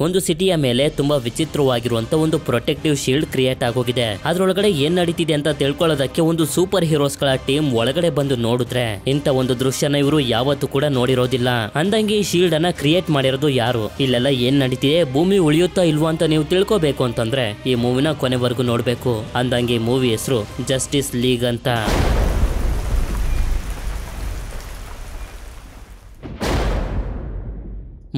ಒಂದು ಸಿಟಿಯ ಮೇಲೆ ತುಂಬಾ ವಿಚಿತ್ರವಾಗಿರುವಂತ ಒಂದು ಪ್ರೊಟೆಕ್ಟಿವ್ ಶೀಲ್ಡ್ ಕ್ರಿಯೇಟ್ ಆಗೋಗಿದೆ. ಅದ್ರೊಳಗಡೆ ಏನ್ ನಡೀತಿದೆ ಅಂತ ತಿಳ್ಕೊಳ್ಳೋದಕ್ಕೆ ಒಂದು ಸೂಪರ್ ಹೀರೋಸ್ ಗಳ ಟೀಮ್ ಒಳಗಡೆ ಬಂದು ನೋಡಿದ್ರೆ ಇಂತ ಒಂದು ದೃಶ್ಯನ ಇವರು ಯಾವತ್ತೂ ಕೂಡ ನೋಡಿರೋದಿಲ್ಲ. ಅಂದಂಗೆ ಈ ಶೀಲ್ಡ್ ಅನ್ನ ಕ್ರಿಯೇಟ್ ಮಾಡಿರೋದು ಯಾರು, ಇಲ್ಲೆಲ್ಲ ಏನ್ ನಡೀತಿದೆ, ಭೂಮಿ ಉಳಿಯುತ್ತಾ ಇಲ್ವಾ ಅಂತ ನೀವು ತಿಳ್ಕೋಬೇಕು ಅಂತಂದ್ರೆ ಈ ಮೂವಿನ ಕೊನೆವರೆಗೂ ನೋಡ್ಬೇಕು. ಅಂದಂಗೆ ಈ ಮೂವಿ ಹೆಸರು ಜಸ್ಟಿಸ್ ಲೀಗ್ ಅಂತ.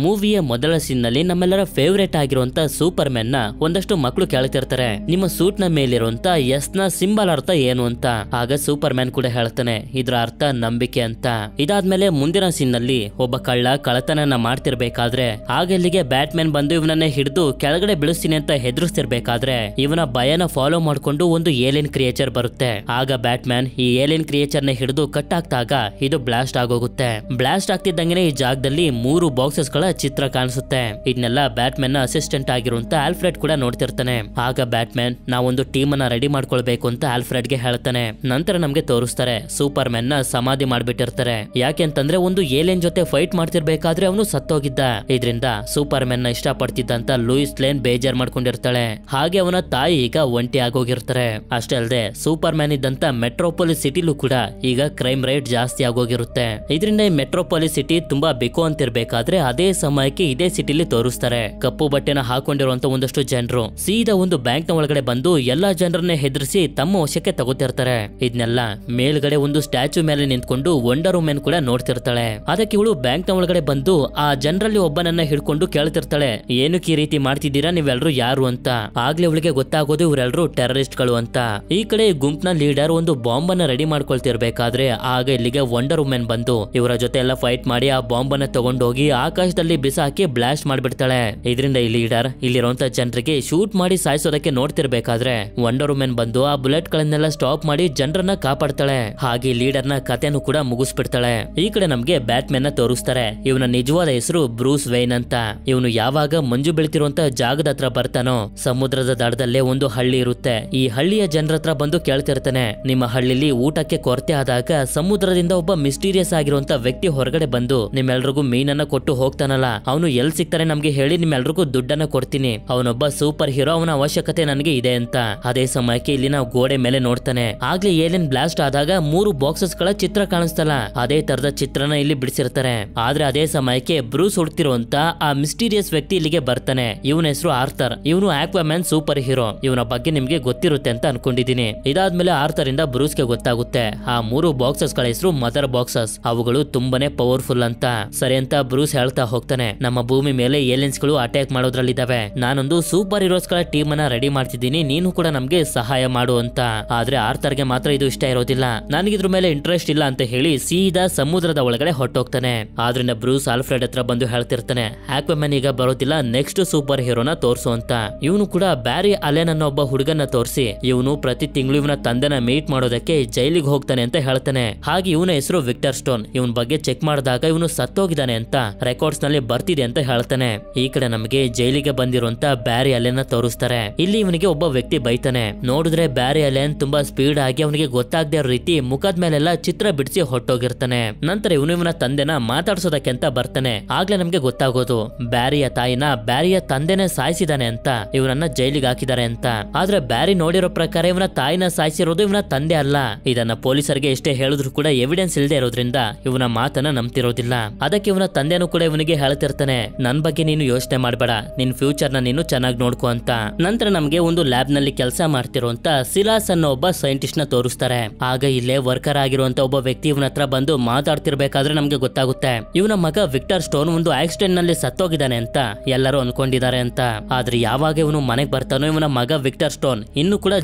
ಮೂವಿಯ ಮೊದಲ ಸೀನ್ ನಲ್ಲಿ ನಮ್ಮೆಲ್ಲರ ಫೇವರೇಟ್ ಆಗಿರುವಂತ ಸೂಪರ್ ಮ್ಯಾನ್ ನ ಒಂದಷ್ಟು ಮಕ್ಕಳು ಕೇಳ್ತಿರ್ತಾರೆ, ನಿಮ್ಮ ಸೂಟ್ ನ ಮೇಲಿರುವಂತ ಎಸ್ ನ ಸಿಂಬಲ್ ಅರ್ಥ ಏನು ಅಂತ. ಆಗ ಸೂಪರ್ ಮ್ಯಾನ್ ಕೂಡ ಹೇಳ್ತಾನೆ, ಇದ್ರ ಅರ್ಥ ನಂಬಿಕೆ ಅಂತ. ಇದಾದ್ಮೇಲೆ ಮುಂದಿನ ಸೀನ್ ನಲ್ಲಿ ಒಬ್ಬ ಕಳ್ಳ ಕಳ್ಳತನ ಮಾಡ್ತಿರ್ಬೇಕಾದ್ರೆ ಆಗ ಇಲ್ಲಿಗೆ ಬ್ಯಾಟ್ ಮ್ಯಾನ್ ಬಂದು ಇವನನ್ನೇ ಹಿಡಿದು ಕೆಳಗಡೆ ಬೀಳಿಸ್ತೀನಿ ಅಂತ ಹೆದರ್ಸ್ತಿರ್ಬೇಕಾದ್ರೆ ಇವನ ಭಯನ ಫಾಲೋ ಮಾಡ್ಕೊಂಡು ಒಂದು ಏಲಿಯನ್ ಕ್ರಿಯೇಚರ್ ಬರುತ್ತೆ. ಆಗ ಬ್ಯಾಟ್ ಮ್ಯಾನ್ ಈ ಏಲಿಯನ್ ಕ್ರಿಯೇಚರ್ ನ ಹಿಡಿದು ಕಟ್ ಆಗ್ತಾಗ ಇದು ಬ್ಲಾಸ್ಟ್ ಆಗೋಗುತ್ತೆ. ಬ್ಲಾಸ್ಟ್ ಆಗ್ತಿದ್ದಂಗೆ ಈ ಜಾಗದಲ್ಲಿ 3 ಬಾಕ್ಸಸ್ ಗಳ ಚಿತ್ರ ಕಾಣಿಸುತ್ತೆ. ಇದನ್ನೆಲ್ಲ ಬ್ಯಾಟ್ ಮ್ಯಾನ್ ನ ಅಸಿಸ್ಟೆಂಟ್ ಆಗಿರುವಂತ ಆಲ್ಫ್ರೆಡ್ ಕೂಡ ನೋಡ್ತಿರ್ತಾನೆ. ಆಗ ಬ್ಯಾಟ್ ಮ್ಯಾನ್ ನಾವೊಂದು ಟೀಮ್ ಅನ್ನ ರೆಡಿ ಮಾಡ್ಕೊಳ್ಬೇಕು ಅಂತ ಆಲ್ಫ್ರೆಡ್ ಗೆ ಹೇಳ್ತಾನೆ. ನಂತರ ನಮ್ಗೆ ತೋರಿಸ್ತಾರೆ ಸೂಪರ್ ಮ್ಯಾನ್ ನ ಸಮಾಧಿ ಮಾಡ್ಬಿಟ್ಟಿರ್ತಾರೆ. ಯಾಕೆಂತಂದ್ರೆ ಒಂದು ಏಲಿಯನ್ ಜೊತೆ ಫೈಟ್ ಮಾಡ್ತಿರ್ಬೇಕಾದ್ರೆ ಅವನು ಸತ್ತೋಗಿದ್ದ. ಇದರಿಂದ ಸೂಪರ್ ಮ್ಯಾನ್ ನ ಇಷ್ಟ ಪಡ್ತಿದ್ದಂತ ಲೂಯಿಸ್ ಲೇನ್ ಬೇಜಾರ್ ಮಾಡ್ಕೊಂಡಿರ್ತಾಳೆ. ಹಾಗೆ ಅವನ ತಾಯಿ ಈಗ ಒಂಟಿ ಆಗೋಗಿರ್ತಾರೆ. ಅಷ್ಟೇ ಅಲ್ಲದೆ ಸೂಪರ್ ಮ್ಯಾನ್ ಇದ್ದಂತ ಮೆಟ್ರೋಪೊಲಿಸ್ ಸಿಟಿಲೂ ಕೂಡ ಈಗ ಕ್ರೈಮ್ ರೇಟ್ ಜಾಸ್ತಿ ಆಗೋಗಿರುತ್ತೆ. ಇದರಿಂದ ಈ ಮೆಟ್ರೋಪೊಲಿಸ್ ಸಿಟಿ ತುಂಬಾ ಬಿಕೋ ಅಂತಿರ್ಬೇಕಾದ್ರೆ ಅದೇ ಸಮಯಕ್ಕೆ ಇದೇ ಸಿಟಿಲಿ ತೋರಿಸ್ತಾರೆ ಕಪ್ಪು ಬಟ್ಟೆನ ಹಾಕೊಂಡಿರುವಂತ ಒಂದಷ್ಟು ಜನರು ಸೀದಾ ಒಂದು ಬ್ಯಾಂಕ್ ನ ಒಳಗಡೆ ಬಂದು ಎಲ್ಲಾ ಜನರನ್ನ ಹೆದರಿಸಿ ತಮ್ಮ ವಶಕ್ಕೆ ತಗೋತಿರ್ತಾರೆ. ಇದನ್ನೆಲ್ಲ ಮೇಲ್ಗಡೆ ಒಂದು ಸ್ಟ್ಯಾಚು ಮೇಲೆ ನಿಂತ್ಕೊಂಡು ವಂಡರ್ ವುಮೆನ್ ಕೂಡ ನೋಡ್ತಿರ್ತಾಳೆ. ಅದಕ್ಕೆ ಇವಳು ಬ್ಯಾಂಕ್ ನ ಒಳಗಡೆ ಬಂದು ಆ ಜನರಲ್ಲಿ ಒಬ್ಬನನ್ನ ಹಿಡ್ಕೊಂಡು ಕೇಳ್ತಿರ್ತಾಳೆ, ಏನಕ್ಕೆ ಈ ರೀತಿ ಮಾಡ್ತಿದ್ದೀರಾ, ನೀವೆಲ್ಲರೂ ಯಾರು ಅಂತ. ಆಗ್ಲೇ ಅವಳಿಗೆ ಗೊತ್ತಾಗೋದು ಇವರೆಲ್ಲರೂ ಟೆರರಿಸ್ಟ್ ಗಳು ಅಂತ. ಈ ಕಡೆ ಗುಂಪ್ನ ಲೀಡರ್ ಒಂದು ಬಾಂಬ್ ಅನ್ನ ರೆಡಿ ಮಾಡ್ಕೊಳ್ತಿರ್ಬೇಕಾದ್ರೆ ಆಗ ಇಲ್ಲಿಗೆ ವಂಡರ್ ವುಮೆನ್ ಬಂದು ಇವರ ಜೊತೆ ಎಲ್ಲ ಫೈಟ್ ಮಾಡಿ ಆ ಬಾಂಬ್ ಅನ್ನ ತಗೊಂಡೋಗಿ ಆಕಾಶದಲ್ಲಿ ಬಿಸಾಕಿ ಬ್ಲಾಸ್ಟ್ ಮಾಡ್ಬಿಡ್ತಾಳೆ. ಇದರಿಂದ ಈ ಲೀಡರ್ ಇಲ್ಲಿರುವಂತ ಜನರಿಗೆ ಶೂಟ್ ಮಾಡಿ ಸಾಯಿಸೋದಕ್ಕೆ ನೋಡ್ತಿರ್ಬೇಕಾದ್ರೆ ವಂಡರ್ ವುಮೆನ್ ಬಂದು ಆ ಬುಲೆಟ್ ಗಳನ್ನೆಲ್ಲ ಸ್ಟಾಪ್ ಮಾಡಿ ಜನರನ್ನ ಕಾಪಾಡ್ತಾಳೆ. ಹಾಗೆ ಲೀಡರ್ ನ ಕಥೆನೂ ಕೂಡ ಮುಗಿಸ್ಬಿಡ್ತಾಳೆ. ಈ ಕಡೆ ನಮ್ಗೆ ಬ್ಯಾಟ್ ಮ್ಯಾನ್ ನ ತೋರಿಸ್ತಾರೆ. ಇವನ ನಿಜವಾದ ಹೆಸರು ಬ್ರೂಸ್ ವೇನ್ ಅಂತ. ಇವನು ಯಾವಾಗ ಮಂಜು ಬೀಳ್ತಿರುವಂತ ಜಾಗದ ಹತ್ರ ಬರ್ತಾನೋ ಸಮುದ್ರದ ದಡದಲ್ಲೇ ಒಂದು ಹಳ್ಳಿ ಇರುತ್ತೆ. ಈ ಹಳ್ಳಿಯ ಜನರ ಹತ್ರ ಬಂದು ಕೇಳ್ತಿರ್ತಾನೆ, ನಿಮ್ಮ ಹಳ್ಳಿಲಿ ಊಟಕ್ಕೆ ಕೊರತೆ ಆದಾಗ ಸಮುದ್ರದಿಂದ ಒಬ್ಬ ಮಿಸ್ಟೀರಿಯಸ್ ಆಗಿರುವಂತ ವ್ಯಕ್ತಿ ಹೊರಗಡೆ ಬಂದು ನಿಮ್ಮೆಲ್ರಿಗೂ ಮೀನನ್ನ ಕೊಟ್ಟು ಹೋಗ್ತಾನಲ್ಲ, ಅವನು ಎಲ್ ಸಿಗ್ತಾರೆ ನಮ್ಗೆ ಹೇಳಿ, ನಿಮ್ಮೆಲ್ರಿಗೂ ದುಡ್ಡನ್ನ ಕೊಡ್ತೀನಿ. ಅವನೊಬ್ಬ ಸೂಪರ್ ಹೀರೋ, ಅವನ ಅವಶ್ಯಕತೆ ನನಗೆ ಇದೆ ಅಂತ. ಅದೇ ಸಮಯಕ್ಕೆ ಇಲ್ಲಿನ ಗೋಡೆ ಮೇಲೆ ನೋಡ್ತಾನೆ. ಆಗ್ಲೇ ಏಲಿಯನ್ ಬ್ಲಾಸ್ಟ್ ಆದಾಗ 3 ಬಾಕ್ಸಸ್ ಗಳ ಚಿತ್ರ ಕಾಣಿಸ್ತಲ್ಲ, ಅದೇ ತರದ ಚಿತ್ರನ ಇಲ್ಲಿ ಬಿಡಿಸಿರ್ತಾರೆ. ಆದ್ರೆ ಅದೇ ಸಮಯಕ್ಕೆ ಬ್ರೂಸ್ ಹುಡುಕ್ತಿರುವಂತ ಆ ಮಿಸ್ಟೀರಿಯಸ್ ವ್ಯಕ್ತಿ ಇಲ್ಲಿಗೆ ಬರ್ತಾನೆ. ಇವನ ಹೆಸರು ಆರ್ಥರ್. ಇವನು ಆಕ್ವಾಮ್ಯಾನ್ ಸೂಪರ್ ಹೀರೋ. ಇವನ ಬಗ್ಗೆ ನಿಮ್ಗೆ ಗೊತ್ತಿರುತ್ತೆ ಅಂತ ಅನ್ಕೊಂಡಿದೀನಿ. ಇದಾದ್ಮೇಲೆ ಆರ್ಥರ್ ಇಂದ ಬ್ರೂಸ್ ಗೆ ಗೊತ್ತಾಗುತ್ತೆ ಆ 3 ಬಾಕ್ಸಸ್ ಗಳ ಹೆಸರು ಮದರ್ ಬಾಕ್ಸಸ್. ಅವುಗಳು ತುಂಬಾನೇ ಪವರ್ಫುಲ್ ಅಂತ. ಸರಿ ಅಂತ ಬ್ರೂಸ್ ಹೇಳ್ತಾ ಹೋಗ್ತಾನೆ, ನಮ್ಮ ಭೂಮಿ ಮೇಲೆ ಏಲಿಯನ್ಸ್ ಗಳು ಅಟ್ಯಾಕ್ ಮಾಡೋದ್ರಲ್ಲಿದ್ದಾವೆ, ನಾನೊಂದು ಸೂಪರ್ ಹೀರೋಸ್ ಗಳ ಟೀಮ್ ಅನ್ನ ರೆಡಿ ಮಾಡ್ತಿದ್ದೀನಿ, ನೀನು ಕೂಡ ನಮ್ಗೆ ಸಹಾಯ ಮಾಡು ಅಂತ. ಆದ್ರೆ ಆರ್ಥರ್ ಗೆ ಮಾತ್ರ ಇದು ಇಷ್ಟ ಇರೋದಿಲ್ಲ. ನನಗಿದ್ರ ಮೇಲೆ ಇಂಟ್ರೆಸ್ಟ್ ಇಲ್ಲ ಅಂತ ಹೇಳಿ ಸೀದಾ ಸಮುದ್ರದ ಒಳಗಡೆ ಹೊಟ್ಟೋಗ್ತಾನೆ. ಆದ್ರಿಂದ ಬ್ರೂಸ್ ಆಲ್ಫ್ರೆಡ್ ಹತ್ರ ಬಂದು ಹೇಳ್ತಿರ್ತಾನೆ, ಆಕ್ವಾಮ್ಯಾನ್ ಈಗ ಬರೋದಿಲ್ಲ, ನೆಕ್ಸ್ಟ್ ಸೂಪರ್ ಹೀರೋನ ತೋರ್ಸು ಅಂತ. ಇವನು ಕೂಡ ಬ್ಯಾರಿ ಅಲೆನ್ ಅನ್ನೋ ಒಬ್ಬ ಹುಡುಗನ ತೋರಿಸಿ ಇವನು ಪ್ರತಿ ತಿಂಗಳು ಇವನ ತಂದೆನ ಮೀಟ್ ಮಾಡೋದಕ್ಕೆ ಜೈಲಿಗೆ ಹೋಗ್ತಾನೆ ಅಂತ ಹೇಳ್ತಾನೆ. ಹಾಗೆ ಇವನ ಹೆಸರು ವಿಕ್ಟರ್ ಸ್ಟೋನ್. ಇವನ್ ಬಗ್ಗೆ ಚೆಕ್ ಮಾಡಿದಾಗ ಇವನು ಸತ್ತೋಗಿದ್ದಾನೆ ಅಂತ ರೆಕಾರ್ಡ್ಸ್ ನಲ್ಲಿ ಬರ್ತಿದೆ ಅಂತ ಹೇಳ್ತಾನೆ. ಈ ಕಡೆ ನಮಗೆ ಜೈಲಿಗೆ ಬಂದಿರುವಂತ ಬ್ಯಾರಿ ಅಲೆನ್ ತೋರಿಸ್ತಾರೆ. ಇಲ್ಲಿ ಇವನಿಗೆ ಒಬ್ಬ ವ್ಯಕ್ತಿ ಬೈತಾನೆ. ನೋಡಿದ್ರೆ ಬ್ಯಾರಿ ಅಲೆನ್ ತುಂಬಾ ಸ್ಪೀಡ್ ಆಗಿ ಅವನಿಗೆ ಗೊತ್ತಾಗದೇ ಇರೋ ರೀತಿ ಮುಖದ ಮೇಲೆಲ್ಲ ಚಿತ್ರ ಬಿಡಿಸಿ ಹೊಟ್ಟೋಗಿರ್ತಾನೆ. ನಂತರ ಇವನ ತಂದೆನ ಮಾತಾಡ್ಸೋದಕ್ಕೆ ಅಂತ ಬರ್ತಾನೆ. ಆಗ್ಲೇ ನಮ್ಗೆ ಗೊತ್ತಾಗೋದು ಬ್ಯಾರಿಯ ತಾಯಿನ ಬ್ಯಾರಿಯ ತಂದೆನೇ ಸಾಯಿಸಿದಾನೆ ಅಂತ, ಇವನನ್ನ ಜೈಲಿಗೆ ಹಾಕಿದ್ದಾರೆ ಅಂತ. ಆದ್ರೆ ಬ್ಯಾರಿ ನೋಡಿರೋ ಪ್ರಕಾರ ಇವನ ತಾಯಿನ ಸಾಯಿಸಿರೋದು ಇವನ ತಂದೆ ಅಲ್ಲ. ಇದನ್ನ ಪೊಲೀಸರಿಗೆ ಎಷ್ಟೇ ಹೇಳಿದ್ರು ಕೂಡ ಎವಿಡೆನ್ಸ್ ಇಲ್ಲದೆ ಇರೋದ್ರಿಂದ ಇವನ ಮಾತನ್ನ ನಂಬ್ತಿರೋದಿಲ್ಲ. ಅದಕ್ಕೆ ಇವನ ತಂದೆನೂ ಕೂಡ ಇವನಿಗೆ ಹೇಳ್ತಿರ್ತಾನೆ, ನನ್ ಬಗ್ಗೆ ನೀನು ಯೋಚನೆ ಮಾಡಬೇಡ, ನಿನ್ ಫ್ಯೂಚರ್ ನ ನೀನು ಚೆನ್ನಾಗಿ ನೋಡ್ಕೋ ಅಂತ. ನಂತರ ನಮ್ಗೆ ಒಂದು ಲ್ಯಾಬ್ ನಲ್ಲಿ ಕೆಲಸ ಮಾಡ್ತಿರುವಂತ ಸಿಲಾಸ್ ಅನ್ನೋ ಒಬ್ಬ ಸೈಂಟಿಸ್ಟ್ ನ ತೋರಿಸ್ತಾರೆ. ಆಗ ಇಲ್ಲೇ ವರ್ಕರ್ ಆಗಿರುವಂತ ಒಬ್ಬ ವ್ಯಕ್ತಿ ಇವನ ಹತ್ರ ಬಂದು ಮಾತಾಡ್ತಿರ್ಬೇಕಾದ್ರೆ ನಮ್ಗೆ ಗೊತ್ತಾಗುತ್ತೆ ಇವನ ಮಗ ವಿಕ್ಟರ್ ಸ್ಟೋನ್ ಒಂದು ಆಕ್ಸಿಡೆಂಟ್ ನಲ್ಲಿ ಸತ್ತೋಗಿದ್ದಾನೆ ಅಂತ ಎಲ್ಲರೂ ಅನ್ಕೊಂಡಿದ್ದಾರೆ ಅಂತ. ಆದ್ರೆ ಯಾವಾಗ ಇವನು ಮನೆಗೆ ಬರ್ತಾನೋ ಇವನ ಮಗ ವಿಕ್ಟರ್ ಸ್ಟೋನ್ ಇನ್ನು ಕೂಡ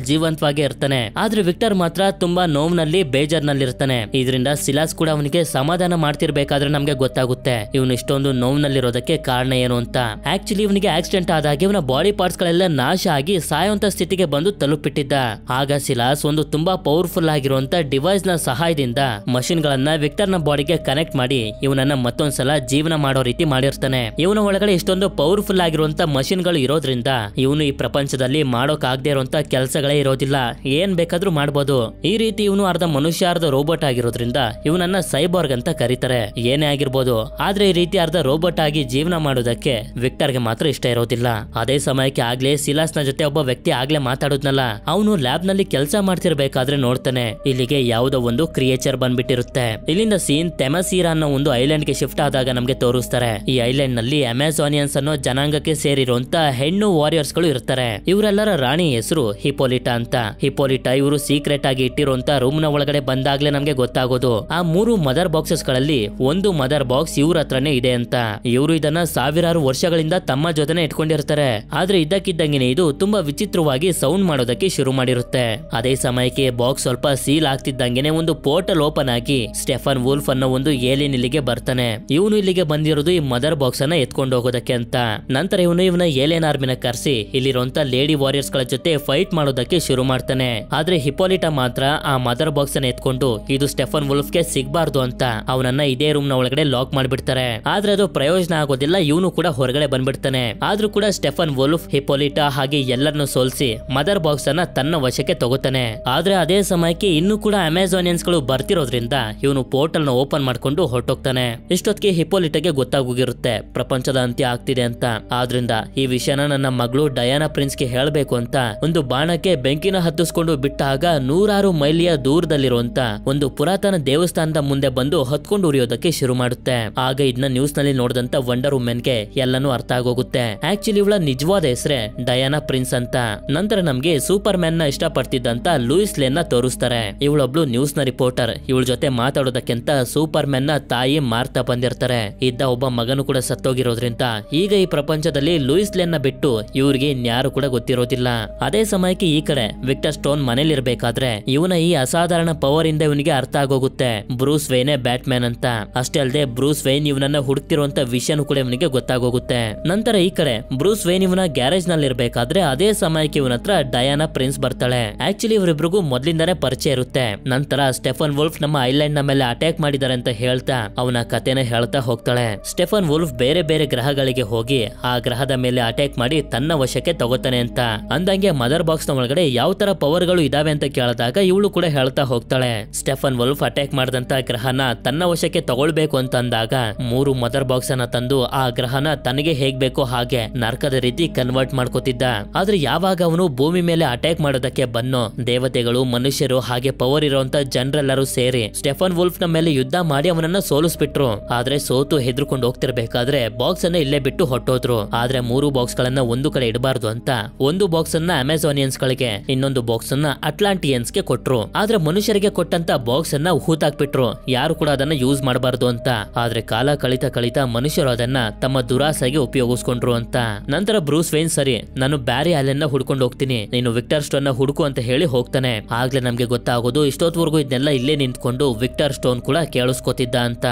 ಜೀವಂತವಾಗಿ ಇರ್ತಾನೆ. ಆದ್ರೆ ವಿಕ್ಟರ್ ಮಾತ್ರ ತುಂಬಾ ನೋವ್ನಲ್ಲಿ ಬೇಜಾರ್ನಲ್ಲಿ ಇರ್ತಾನೆ. ಇದರಿಂದ ಸಿಲಾಸ್ ಕೂಡ ಅವನಿಗೆ ಸಮಾಧಾನ ಮಾಡ್ತಿರ್ಬೇಕಾದ್ರೆ ನಮ್ಗೆ ಗೊತ್ತಾಗುತ್ತೆ ಇವನು ಇಷ್ಟೊಂದು ನೋವ್ನಲ್ಲಿರೋದಕ್ಕೆ ಕಾರಣ ಏನು ಅಂತ. ಆಕ್ಚುಲಿ ಇವನಿಗೆ ಆಕ್ಸಿಡೆಂಟ್ ಆದಾಗ ಇವನ ಬಾಡಿ ಪಾರ್ಟ್ಸ್ ಗಳೆಲ್ಲ ನಾಶ ಆಗಿ ಸಾಯುವಂತ ಸ್ಥಿತಿಗೆ ಬಂದು ತಲುಪಿಟ್ಟಿದ್ದ. ಆಗ ಸಿಲಾಸ್ ಒಂದು ತುಂಬಾ ಪವರ್ಫುಲ್ ಆಗಿರುವಂತ ಡಿವೈಸ್ ನ ಸಹಾಯದಿಂದ ಮಷಿನ್ ಗಳನ್ನ ವಿಕ್ಟರ್ ನ ಬಾಡಿಗೆ ಕನೆಕ್ಟ್ ಮಾಡಿ ಇವನನ್ನ ಮತ್ತೊಂದ್ಸಲ ಜೀವನ ಮಾಡೋ ರೀತಿ ಮಾಡಿರ್ತಾನೆ. ಇವನ ಒಳಗಡೆ ಇಷ್ಟೊಂದು ಪವರ್ಫುಲ್ ಆಗಿರುವಂತ ಮಷಿನ್ ಗಳು ಇರೋದ್ರಿಂದ ಇವನು ಈ ಪ್ರಪಂಚದಲ್ಲಿ ಮಾಡೋಕ್ ಆಗದೆ ಇರುವಂತ ಕೆಲಸಗಳೇ ಇರೋದಿಲ್ಲ, ಏನ್ ಬೇಕಾದ್ರೂ ಮಾಡ್ಬೋದು. ಈ ರೀತಿ ಇವನು ಅರ್ಧ ಮನುಷ್ಯ ಅರ್ಧ ರೋಬೋಟ್ ಆಗಿರೋದ್ರಿಂದ ಇವನನ್ನ ಸೈಬಾರ್ಗ್ ಅಂತ ಕರೀತಾರೆ. ಏನೇ ಆಗಿರ್ಬೋದು, ಆದ್ರೆ ಈ ರೀತಿ ಅರ್ಧ ರೋಬೋಟ್ ಆಗಿ ಜೀವನ ಮಾಡೋದಕ್ಕೆ ವಿಕ್ಟರ್ಗೆ ಮಾತ್ರ ಇಷ್ಟ ಇರೋದಿಲ್ಲ. ಅದೇ ಸಮಯಕ್ಕೆ ಆಗ್ಲೇ ಸಿಲಾಸ್ನ ಜೊತೆ ಒಬ್ಬ ವ್ಯಕ್ತಿ ಆಗ್ಲೇ ಮಾತಾಡುದ್ನಲ್ಲ, ಅವನು ಲ್ಯಾಬ್ ನಲ್ಲಿ ಕೆಲಸ ಮಾಡ್ತಿರ್ಬೇಕಾದ್ರೆ ನೋಡ್ತಾನೆ ಇಲ್ಲಿಗೆ ಯಾವುದೋ ಒಂದು ಕ್ರಿಯೇಚರ್ ಬಂದ್ಬಿಟ್ಟಿರುತ್ತೆ. ಇಲ್ಲಿಂದ ಸೀನ್ ತೆಮಸೀರಾ ಅನ್ನೋ ಒಂದು ಐಲ್ಯಾಂಡ್ ಗೆ ಶಿಫ್ಟ್ ಆದಾಗ ನಮ್ಗೆ ತೋರಿಸ್ತಾರೆ. ಈ ಐಲ್ಯಾಂಡ್ ನಲ್ಲಿ ಅಮೆಜಾನಿಯನ್ಸ್ ಅನ್ನೋ ಜನಾಂಗಕ್ಕೆ ಸೇರಿರುವಂತ ಹೆಣ್ಣು ವಾರಿಯರ್ಸ್ ಗಳು ಇರ್ತಾರೆ. ಇವರೆಲ್ಲರ ರಾಣಿ ಹೆಸರು ಹಿಪೋಲಿಟಾ ಅಂತ. ಹಿಪೋಲಿಟಾ ಇವರು ಸೀಕ್ರೆಟ್ ಆಗಿ ಇಟ್ಟಿರುವಂತ ರೂಮ್ ನ ಒಳಗಡೆ ಬಂದಾಗ್ಲೇ ನಮ್ಗೆ ಗೊತ್ತಾಗೋದು ಆ 3 ಮದರ್ ಬಾಕ್ಸಸ್ ಗಳಲ್ಲಿ ಒಂದು ಮದರ್ ಬಾಕ್ಸ್ ಇವ್ರ ಹತ್ರನೇ ಇದೆ ಅಂತ. ಇವರು ಇದನ್ನ ಸಾವಿರಾರು ವರ್ಷಗಳಿಂದ ತಮ್ಮ ಜೊತೆನೆ ಇಟ್ಕೊಂಡಿರ್ತಾರೆ. ಆದ್ರೆ ಇದ್ದಕ್ಕಿದ್ದಂಗೆನೆ ಇದು ತುಂಬಾ ವಿಚಿತ್ರವಾಗಿ ಸೌಂಡ್ ಮಾಡೋದಕ್ಕೆ ಶುರು ಮಾಡಿರುತ್ತೆ. ಅದೇ ಸಮಯಕ್ಕೆ ಬಾಕ್ಸ್ ಸ್ವಲ್ಪ ಸೀಲ್ ಆಗ್ತಿದ್ದಂಗೆನೆ ಒಂದು ಪೋರ್ಟಲ್ ಓಪನ್ ಆಗಿ ಸ್ಟೆಫನ್ ವುಲ್ಫ್ ಅನ್ನೋ ಒಂದು ಏಲಿಯನ್ ಇಲ್ಲಿಗೆ ಬರ್ತಾನೆ. ಇವನು ಇಲ್ಲಿಗೆ ಬಂದಿರೋದು ಈ ಮದರ್ ಬಾಕ್ಸ್ ಅನ್ನ ಎತ್ಕೊಂಡು ಹೋಗೋದಕ್ಕೆ ಅಂತ. ನಂತರ ಇವನ ಏಲಿಯನ್ ಆರ್ಮಿನ ಕರೆಸಿ ಇಲ್ಲಿರುವಂತ ಲೇಡಿ ವಾರಿಯರ್ಸ್ ಗಳ ಜೊತೆ ಫೈಟ್ ಮಾಡೋದಕ್ಕೆ ಶುರು ಮಾಡ್ತಾನೆ. ಆದ್ರೆ ಹಿಪೋಲಿಟಾ ಮಾತ್ರ ಆ ಮದರ್ ಬಾಕ್ಸ್ ಅನ್ನ ಎತ್ಕೊಂಡು ಇದು ಸ್ಟೆಫನ್ ವುಲ್ಫ್ ಗೆ ಸಿಗ್ಬಾರ್ದು ಅಂತ ಅವನನ್ನ ಇದೇ ರೂಮ್ ನ ಒಳಗಡೆ ಲಾಕ್ ಮಾಡ್ಬಿಡ್ತಾರೆ. ಆದ್ರೆ ಅದು ಪ್ರಯೋಜನ ಆಗೋದಿಲ್ಲ. ಇವನು ಕೂಡ ಹೊರಗಡೆ ಬಂದ್ಬಿಡ್ತಾನೆ. ಆದ್ರೂ ಕೂಡ ಸ್ಟೆಫನ್ ವುಲ್ಫ್ ಹಿಪೋಲಿಟಾ ಹಾಗೆ ಎಲ್ಲರನ್ನು ಸೋಲಿಸಿ ಮದರ್ ಬಾಕ್ಸ್ ಅನ್ನ ತನ್ನ ವಶಕ್ಕೆ ತಗೋತಾನೆ. ಆದ್ರೆ ಅದೇ ಸಮಯಕ್ಕೆ ಇನ್ನು ಕೂಡ ಅಮೆಜಾನಿಯನ್ಸ್ ಗಳು ಬರ್ತಿರೋದ್ರಿಂದ ಇವನು ಪೋರ್ಟಲ್ ನ ಓಪನ್ ಮಾಡ್ಕೊಂಡು ಹೊರಟೋಗ್ತಾನೆ. ಇಷ್ಟೊತ್ತಿಗೆ ಹಿಪೋಲಿಟಾಗೆ ಗೊತ್ತಾಗೋಗಿರುತ್ತೆ ಪ್ರಪಂಚದ ಅಂತ್ಯ ಆಗ್ತಿದೆ ಅಂತ. ಆದ್ರಿಂದ ಈ ವಿಷಯನ ನನ್ನ ಮಗಳು ಡಯಾನಾ ಪ್ರಿನ್ಸ್ ಗೆ ಹೇಳ್ಬೇಕು ಅಂತ ಒಂದು ಬಾಣಕ್ಕೆ ಬೆಂಕಿನ ಹತ್ತಿಸ್ಕೊಂಡು ಬಿಟ್ಟಾಗ 100 ಮೈಲಿಯ ದೂರದಲ್ಲಿರುವಂತ ಒಂದು ಪುರಾತನ ದೇವಸ್ಥಾನದ ಮುಂದೆ ಬಂದು ಹೊತ್ಕೊಂಡು ಉರಿಯೋದಕ್ಕೆ ಶುರು ಮಾಡುತ್ತೆ. ಆಗ ಇದನ್ನ ನ್ಯೂಸ್ ನಲ್ಲಿ ನೋಡಿದಂತ ವಂಡರ್ ವುಮೆನ್ ಗೆ ಎಲ್ಲಾನು ಅರ್ಥ ಆಗೋಗುತ್ತೆ. ಆಕ್ಚುಲಿ ಇವಳ ನಿಜವಾದ ಹೆಸರೇ ಡಯಾನಾ ಪ್ರಿನ್ಸ್ ಅಂತ. ನಂತರ ನಮ್ಗೆ ಸೂಪರ್ ಮ್ಯಾನ್ ನ ಇಷ್ಟಪಡ್ತಿದ್ದಂತ ಲೂಯಿಸ್ ಲೇನ್ ನ ತೋರಿಸ್ತಾರೆ. ಇವಳೊಬ್ಳು ನ್ಯೂಸ್ ನ ರಿಪೋರ್ಟರ್. ಇವಳ ಜೊತೆ ಮಾತಾಡೋದಕ್ಕಿಂತ ಸೂಪರ್ ಮ್ಯಾನ್ ನ ತಾಯಿ ಮಾರ್ತಾ ಬಂದಿರ್ತಾರೆ. ಇದ್ದ ಒಬ್ಬ ಮಗನು ಕೂಡ ಸತ್ತೋಗಿರೋದ್ರಿಂದ ಈಗ ಈ ಪ್ರಪಂಚದಲ್ಲಿ ಲೂಯಿಸ್ ಲೇನ್ ನ ಬಿಟ್ಟು ಇವ್ರಿಗೆ ಇನ್ಯಾರು ಕೂಡ ಗೊತ್ತಿರೋದಿಲ್ಲ. ಅದೇ ಸಮಯಕ್ಕೆ ಈ ಕಡೆ ವಿಕ್ಟರ್ ಸ್ಟೋನ್ ಮನೇಲಿ ಇರ್ಬೇಕಾದ್ರೆ ಇವನ ಈ ಅಸಾಧಾರಣ ಪವರ್ ಇಂದ ಇವನಿಗೆ ಅರ್ಥ ಆಗೋಗುತ್ತೆ ಬ್ರೂಸ್ ವೇನೆ ಬ್ಯಾಟ್ ಮ್ಯಾನ್ ಅಂತ. ಅಷ್ಟೇ ಅಲ್ಲದೆ ಬ್ರೂಸ್ ವೇನ್ ಇವನನ್ನ ಹುಡುಕ್ತಿರುವಂತ ವಿಷಯನೂ ಕೂಡ ಇವನಿಗೆ ಗೊತ್ತಾಗೋಗುತ್ತೆ. ನಂತರ ಈ ಕಡೆ ಬ್ರೂಸ್ ವೇನ್ ಇವನ ಗ್ಯಾರೇಜ್ ನಲ್ಲಿ ಇರ್ಬೇಕಾದ್ರೆ ಅದೇ ಸಮಯಕ್ಕೆ ಇವನ ಹತ್ರ ಡಯಾನಾ ಪ್ರಿನ್ಸ್ ಬರ್ತಾಳೆ. ಆಕ್ಚುಲಿ ಇವರಿಬ್ರಿಗೂ ಮೊದ್ಲಿಂದಾನೇ ಪರಿಚಯ ಇರುತ್ತೆ. ನಂತರ ಸ್ಟೆಫನ್ ವುಲ್ಫ್ ನಮ್ಮ ಐಲ್ಯಾಂಡ್ ನ ಮೇಲೆ ಅಟ್ಯಾಕ್ ಮಾಡಿದ್ದಾರೆ ಅಂತ ಹೇಳ್ತಾ ಅವನ ಕಥೆನ ಹೇಳ್ತಾ ಹೋಗ್ತಾಳೆ. ಸ್ಟೆಫನ್ ವುಲ್ಫ್ ಬೇರೆ ಬೇರೆ ಗ್ರಹಗಳಿಗೆ ಹೋಗಿ ಆ ಗ್ರಹದ ಮೇಲೆ ಅಟ್ಯಾಕ್ ಮಾಡಿ ತನ್ನ ವಶಕ್ಕೆ ತಗೋತಾನೆ ಅಂತ. ಅಂದಂಗೆ ಮದರ್ ಬಾಕ್ಸ್ ನ ಒಳಗಡೆ ಯಾವ ತರ ಪವರ್ ಗಳು ಇದಾವೆ ಅಂತ ಕೇಳಿದಾಗ ಇವಳು ಕೂಡ ಹೇಳ್ತಾ ಹೋಗ್ತಾಳೆ. ಸ್ಟೆಫನ್ ವುಲ್ಫ್ ಅಟ್ಯಾಕ್ ಮಾಡಿದಂತ ಗ್ರಹನ ತನ್ನ ವಶಕ್ಕೆ ತಗೊಳ್ಬೇಕು ಅಂತ ಅಂದಾಗ 3 ಮದರ್ ಬಾಕ್ಸ್ ಅನ್ನ ತಂದು ಆ ಗ್ರಹನ ತನಗೆ ಹೇಗ್ ಬೇಕೋ ಹಾಗೆ ನರಕದ ರೀತಿ ಕನ್ವರ್ಟ್ ಮಾಡ್ಕೋತಿದ್ದ. ಆದ್ರೆ ಯಾವಾಗ ಅವನು ಭೂಮಿ ಮೇಲೆ ಅಟ್ಯಾಕ್ ಮಾಡೋದಕ್ಕೆ ಬನ್ನೋ ದೇವತೆಗಳು ಮನುಷ್ಯರು ಹಾಗೆ ಪವರ್ ಇರುವಂತ ಜನರೆಲ್ಲರೂ ಸೇರಿ ಸ್ಟೆಫನ್ ವುಲ್ಫ್ ನ ಮೇಲೆ ಯುದ್ಧ ಮಾಡಿ ಅವನನ್ನ ಸೋಲಿಸ್ಬಿಟ್ರು. ಆದ್ರೆ ಸೋತು ಹೆದರ್ಕೊಂಡು ಹೋಗ್ತಿರ್ಬೇಕಾದ್ರೆ ಬಾಕ್ಸ್ ಅನ್ನ ಇಲ್ಲೇ ಬಿಟ್ಟು ಹೊಟ್ಟೋದ್ರು. ಆದ್ರೆ 3 ಬಾಕ್ಸ್ ಗಳನ್ನ ಒಂದು ಕಡೆ ಇಡಬಾರ್ದು ಅಂತ ಒಂದು ಬಾಕ್ಸ್ ಅನ್ನ ಅಮೆಜಾನಿಯನ್ಸ್ ಗಳಿಗೆ ಇನ್ನೊಂದು ಬಾಕ್ಸ್ ಅನ್ನ ಅಟ್ಲಾಂಟಿಯನ್ಸ್ ಗೆ ಕೊಟ್ರು. ಆದ್ರೆ ಮನುಷ್ಯರಿಗೆ ಕೊಟ್ಟಂತ ಬಾಕ್ಸ್ ಅನ್ನ ಹೂತಾಕ್ಬಿಟ್ರು. ಯಾರು ಕೂಡ ಅದನ್ನ ಯೂಸ್ ಮಾಡಬಾರ್ದು ಅಂತ. ಆದ್ರೆ ಕಾಲ ಕಳಿತಾ ಮನುಷ್ಯರು ಅದನ್ನ ತಮ್ಮ ದುರಾಸೆಗೆ ಉಪಯೋಗಿಸ್ಕೊಂಡ್ರು ಅಂತ. ನಂತರ ಬ್ರೂಸ್ ವೇನ್ ಸರಿ ನಾನು ಬ್ಯಾರಿ ಆಲೆನ್ ನ ಹುಡ್ಕೊಂಡು ಹೋಗ್ತೀನಿ, ನೀನು ವಿಕ್ಟರ್ ಸ್ಟೋನ್ ನ ಹುಡುಕು ಅಂತ ಹೇಳಿ ಹೋಗ್ತಾನೆ. ಆಗ್ಲೇ ನಮ್ಗೆ ಗೊತ್ತಾಗೋದು ಇಷ್ಟೊತ್ವರೆಗೂ ಇದನ್ನೆಲ್ಲ ಇಲ್ಲೇ ನಿಂತ್ಕೊಂಡು ವಿಕ್ಟರ್ ಸ್ಟೋನ್ ಕೂಡ ಕೇಳಿಸ್ಕೊತಿದ್ದ ಅಂತ.